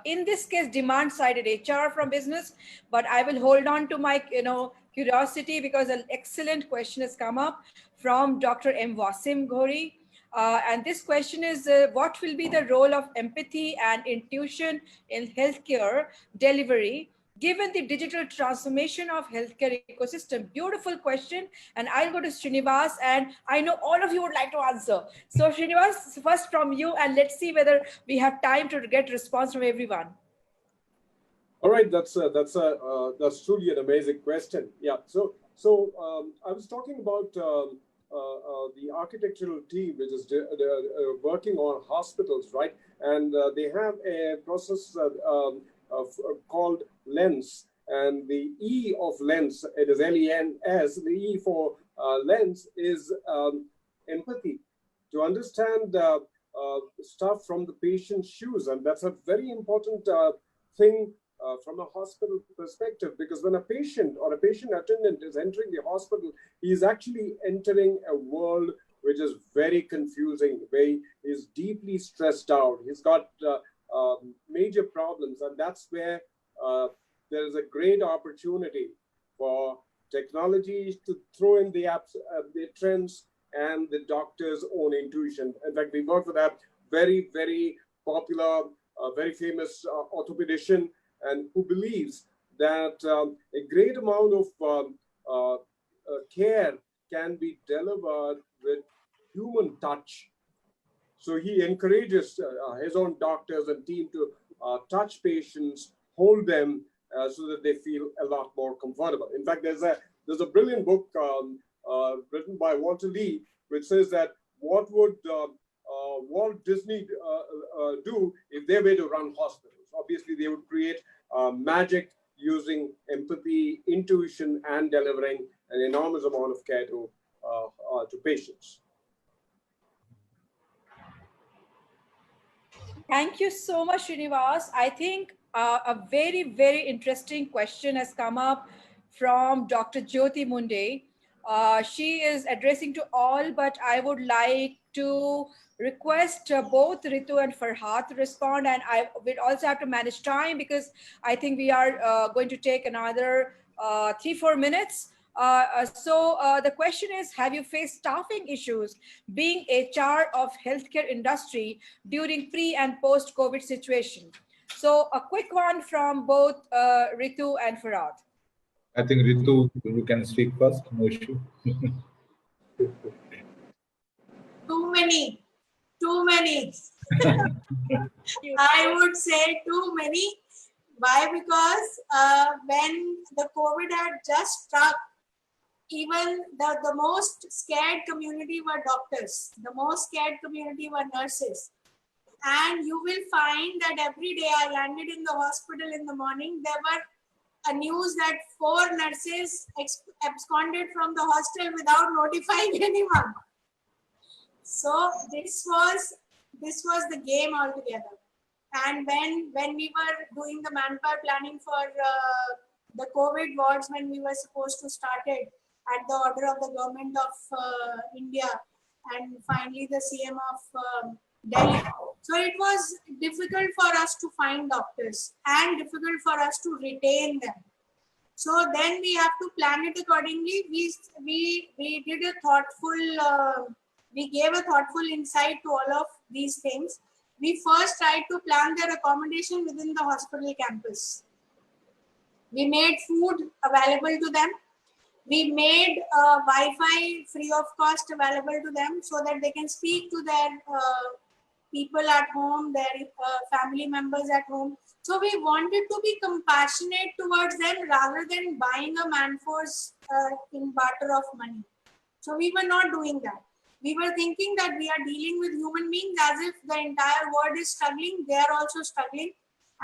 in this case, demand-sided HR from business, but I will hold on to my, curiosity because an excellent question has come up from Dr. M. Wasim Ghori. And this question is, what will be the role of empathy and intuition in healthcare delivery, given the digital transformation of healthcare ecosystem? Beautiful question. And I'll go to Srinivas, and I know all of you would like to answer. So Srinivas, first from you, and let's see whether we have time to get response from everyone. All right, that's truly an amazing question. Yeah. So I was talking about the architectural team, which is working on hospitals, right? And they have a process called LENS, and the E of LENS, it is LENS. The E for LENS is empathy, to understand stuff from the patient's shoes, and that's a very important thing from a hospital perspective, because when a patient or a patient attendant is entering the hospital, he is actually entering a world which is very confusing, where he is deeply stressed out. He's got major problems, and that's where there is a great opportunity for technology to throw in the apps, the trends, and the doctor's own intuition. In fact, we work with a very, very popular, very famous orthopedician, and who believes that a great amount of care can be delivered with human touch. So he encourages his own doctors and team to touch patients, hold them so that they feel a lot more comfortable. In fact, there's a brilliant book written by Walter Lee, which says that what would Walt Disney do if they were to run hospitals? Obviously, they would create magic using empathy, intuition, and delivering an enormous amount of care to patients. Thank you so much, Srinivas. I think a very, very interesting question has come up from Dr. Jyoti Munde. She is addressing to all, but I would like to request both Ritu and Farhat to respond, and I will also have to manage time because I think we are going to take another 3-4 minutes. So the question is, have you faced staffing issues being HR of healthcare industry during pre and post COVID situation? So a quick one from both Ritu and Farhat. I think Ritu, you can speak first, no issue. Too many. I would say too many. Why? Because when the COVID had just struck, even the most scared community were doctors. The most scared community were nurses. And you will find that every day I landed in the hospital in the morning, there were a news that 4 nurses absconded from the hostel without notifying anyone. So this was the game altogether. And when we were doing the manpower planning for the COVID wards, when we were supposed to start it at the order of the government of India and finally the CM of Delhi. So it was difficult for us to find doctors and difficult for us to retain them. So then we have to plan it accordingly. We did a thoughtful, we gave a thoughtful insight to all of these things. We first tried to plan their accommodation within the hospital campus. We made food available to them. We made Wi-Fi free of cost available to them so that they can speak to their people at home, their family members at home. So we wanted to be compassionate towards them rather than buying a man-force in barter of money. So we were not doing that. We were thinking that we are dealing with human beings as if the entire world is struggling. They are also struggling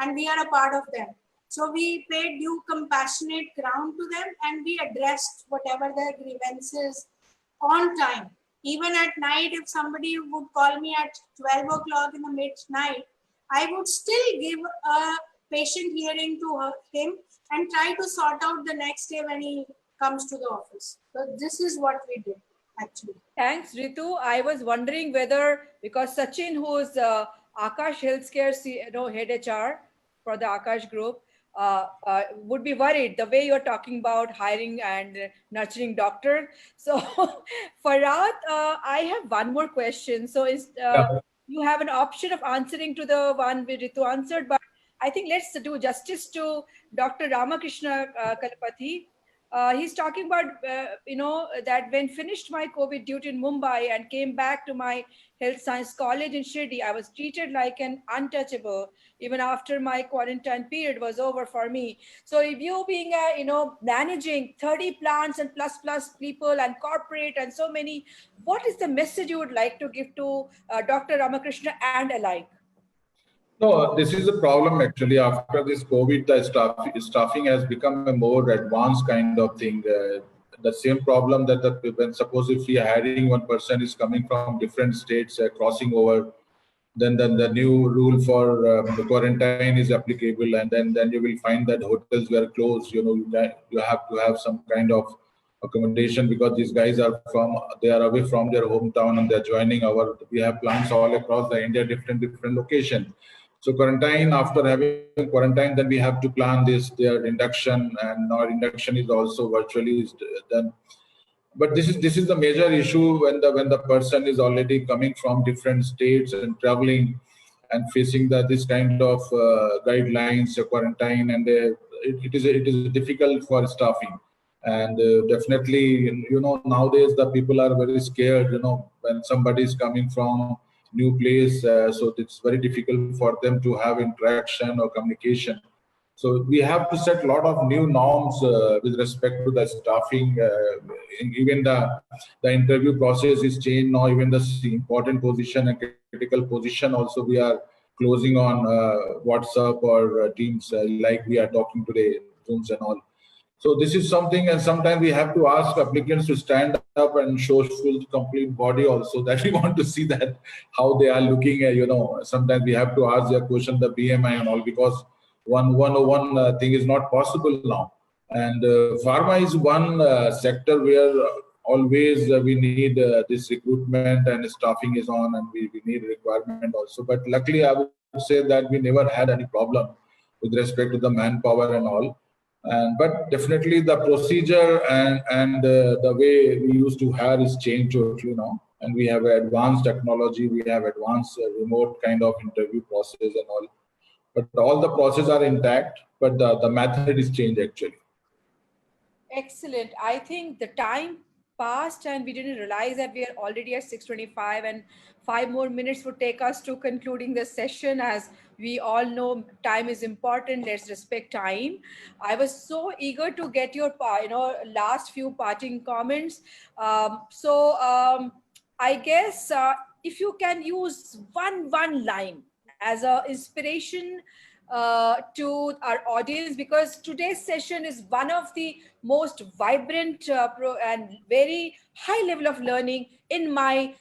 and we are a part of them. So we paid due compassionate ground to them and we addressed whatever their grievances on time. Even at night, if somebody would call me at 12 o'clock in the midnight, I would still give a patient hearing to him and try to sort out the next day when he comes to the office. So this is what we did, actually. Thanks, Ritu. I was wondering whether, because Sachin, who is Akash Healthcare head HR for the Akash Group, would be worried the way you're talking about hiring and nurturing doctor. So Farhat, I have one more question. So you have an option of answering to the one Ritu answered, but I think let's do justice to Dr. Ramakrishna Kalapathy. He's talking about, that when finished my COVID duty in Mumbai and came back to my health science college in Shirdi, I was treated like an untouchable, even after my quarantine period was over for me. So if you being, managing 30 plants and plus people and corporate and so many, what is the message you would like to give to Dr. Ramakrishna and alike? No, this is a problem actually. After this COVID, the staffing has become a more advanced kind of thing. The same problem that when suppose if we are hiring one person is coming from different states, crossing over, then the new rule for the quarantine is applicable, and then you will find that hotels were closed. You have to have some kind of accommodation because these guys they are away from their hometown and they're joining we have plants all across the India, different locations. So quarantine, after having quarantine, then we have to plan their induction, and our induction is also virtually done. But this is the major issue when the person is already coming from different states and traveling, and facing this kind of guidelines, quarantine, and it is difficult for staffing. And definitely, nowadays the people are very scared, when somebody is coming from new place, so it's very difficult for them to have interaction or communication. So we have to set a lot of new norms with respect to the staffing. Even the interview process is changed now. Even the important position and critical position also we are closing on WhatsApp or Teams, like we are talking today, Zooms and all. So this is something, and sometimes we have to ask applicants to stand up and show full complete body also, that we want to see that how they are looking at, sometimes we have to ask their question, the BMI and all, because 101 thing is not possible now. And pharma is one sector where always we need this recruitment and staffing is on, and we need requirement also. But luckily, I would say that we never had any problem with respect to the manpower and all. But definitely the procedure and the way we used to have is changed totally now. And we have advanced technology, we have advanced remote kind of interview process and all. But all the processes are intact, but the method is changed actually. Excellent. I think the time passed and we didn't realize that we are already at 6:25, and 5 more minutes would take us to concluding the session. As we all know, time is important. Let's respect time. I was so eager to get your last few parting comments. I guess if you can use one line as an inspiration to our audience, because today's session is one of the most vibrant and very high level of learning in my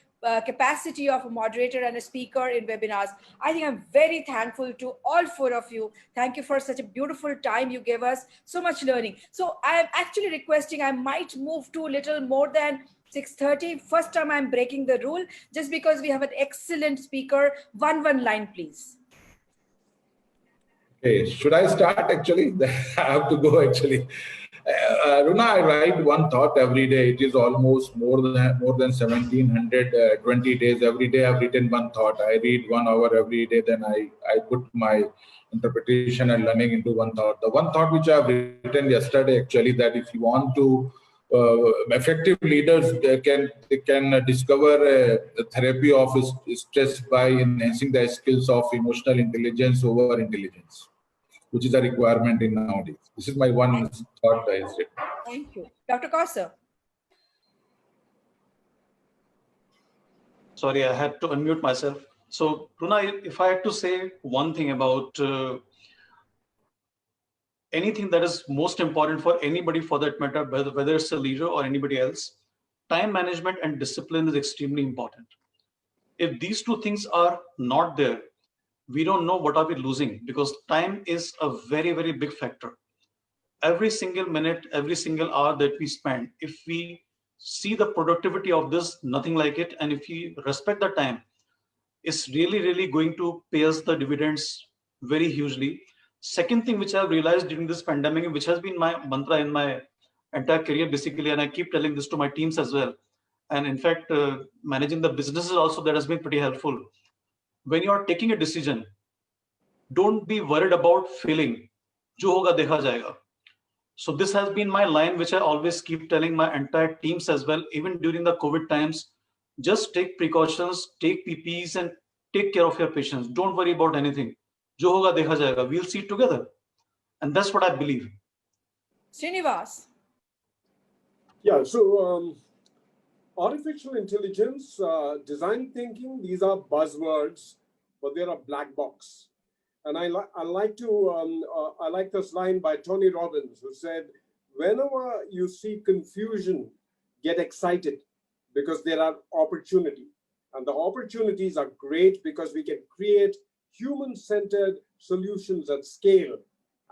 capacity of a moderator and a speaker in webinars. I think I'm very thankful to all 4 of you. Thank you for such a beautiful time you gave us, so much learning. So I'm actually requesting, I might move to a little more than 6:30. First time I'm breaking the rule, just because we have an excellent speaker. One line, please. Okay, should I start actually? I have to go actually. Runa, I write one thought every day. It is almost more than 1720 days. Every day I've written one thought. I read 1 hour every day. Then I put my interpretation and learning into one thought. The one thought which I've written yesterday actually, that if you want to effective leaders can discover a therapy of stress by enhancing the skills of emotional intelligence over intelligence, which is a requirement in nowadays. This is my one thought. Thank you. Dr. Kauser. Sorry, I had to unmute myself. So, Runa, if I had to say one thing about anything that is most important for anybody for that matter, whether it's a leader or anybody else, time management and discipline is extremely important. If these 2 things are not there, we don't know what are we losing, because time is a very, very big factor. Every single minute, every single hour that we spend, if we see the productivity of this, nothing like it, and if we respect the time, it's really, really going to pay us the dividends very hugely. Second thing which I've realized during this pandemic, which has been my mantra in my entire career basically, and I keep telling this to my teams as well, and in fact managing the businesses also, that has been pretty helpful. When you are taking a decision, don't be worried about failing. Jo hoga dekha jayega. So this has been my line, which I always keep telling my entire teams as well, even during the COVID times. Just take precautions, take PPEs, and take care of your patients. Don't worry about anything. Jo hoga dekha jayega. We'll see it together. And that's what I believe. Srinivas. Yeah, so artificial intelligence, design thinking, these are buzzwords, but they're a black box. And I like this line by Tony Robbins, who said, whenever you see confusion, get excited, because there are opportunities. And the opportunities are great because we can create human-centered solutions at scale.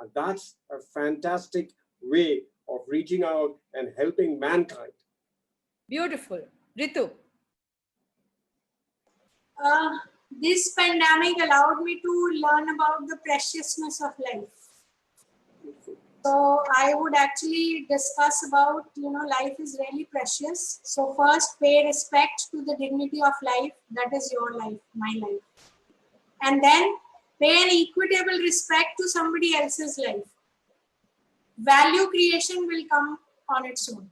And that's a fantastic way of reaching out and helping mankind. Beautiful. Ritu. This pandemic allowed me to learn about the preciousness of life. So I would actually discuss about, life is really precious. So first, pay respect to the dignity of life. That is your life, my life. and then pay an equitable respect to somebody else's life. Value creation will come on its own.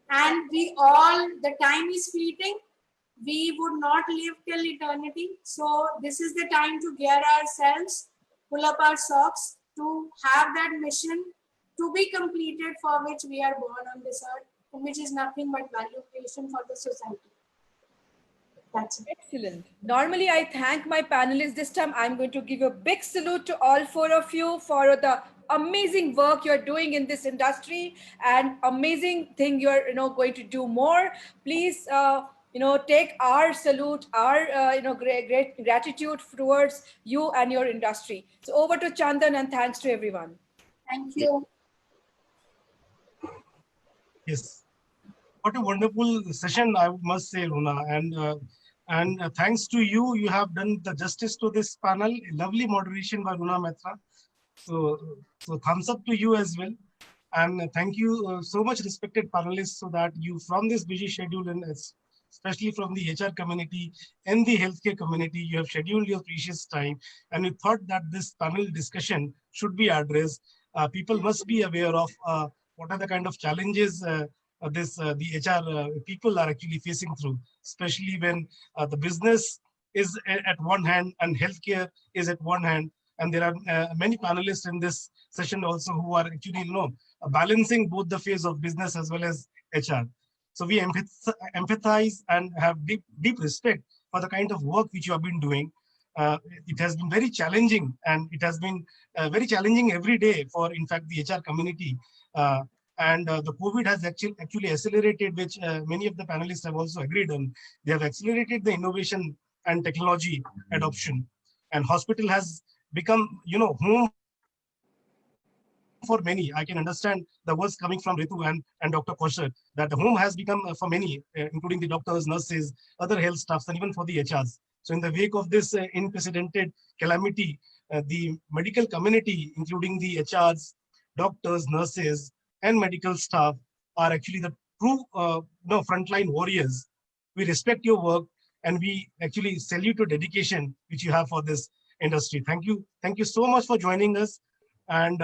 And the time is fleeting. We would not live till eternity. So this is the time to gear ourselves, pull up our socks, to have that mission to be completed for which we are born on this earth, which is nothing but value creation for the society. That's it. Excellent. Normally, I thank my panelists. This time, I'm going to give a big salute to all four of you for the amazing work you're doing in this industry and amazing thing you're going to do more. Please, take our salute, our great gratitude towards you and your industry. So over to Chandan, and thanks to everyone. Thank you. Yes, what a wonderful session, I must say, Runa. And thanks to you, you have done the justice to this panel. Lovely moderation by Runa Mehta. So thumbs up to you as well. And thank you so much, respected panelists, so that you, from this busy schedule, and especially from the HR community and the healthcare community, you have scheduled your precious time. And you thought that this panel discussion should be addressed. People must be aware of what are the kind of challenges the HR people are actually facing through, especially when the business is at one hand and healthcare is at one hand. And there are many panelists in this session also who are actually, balancing both the phase of business as well as HR. So we empathize and have deep respect for the kind of work which you have been doing. It has been very challenging, and it has been very challenging every day for, in fact, the HR community. And the COVID has actually accelerated, which many of the panelists have also agreed on. They have accelerated the innovation and technology adoption. And hospital has become, home for many. I can understand the words coming from Ritu and Dr. Kaushal, that the home has become for many, including the doctors, nurses, other health staffs, and even for the HRs. So in the wake of this unprecedented calamity, the medical community, including the HRs, doctors, nurses, and medical staff, are actually the true frontline warriors. We respect your work, and we actually salute your dedication which you have for this industry. Thank you. Thank you so much for joining us. And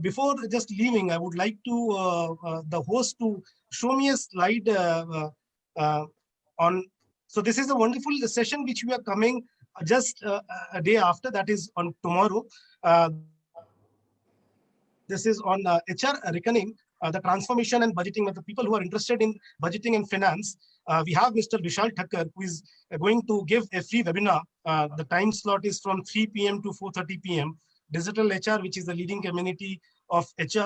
before just leaving, I would like to the host to show me a slide on. So this is a wonderful session which we are coming just a day after, that is on tomorrow. This is on HR reckoning, the transformation and budgeting of the people who are interested in budgeting and finance. We have Mr. Vishal Thakkar, who is going to give a free webinar. The time slot is from 3 p.m. to 4:30 p.m. Digital HR, which is the leading community of HR,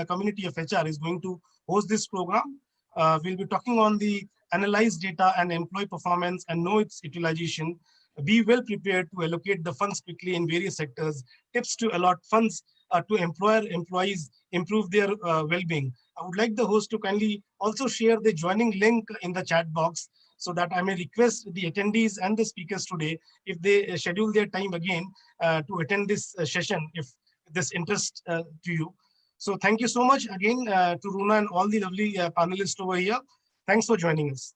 community of HR, is going to host this program. We'll be talking on the analyze data and employee performance and know its utilization. Be well prepared to allocate the funds quickly in various sectors. Tips to allot funds to employees, improve their well-being. I would like the host to kindly also share the joining link in the chat box, so that I may request the attendees and the speakers today, if they schedule their time again to attend this session, if this interests to you. So thank you so much again to Runa and all the lovely panelists over here. Thanks for joining us.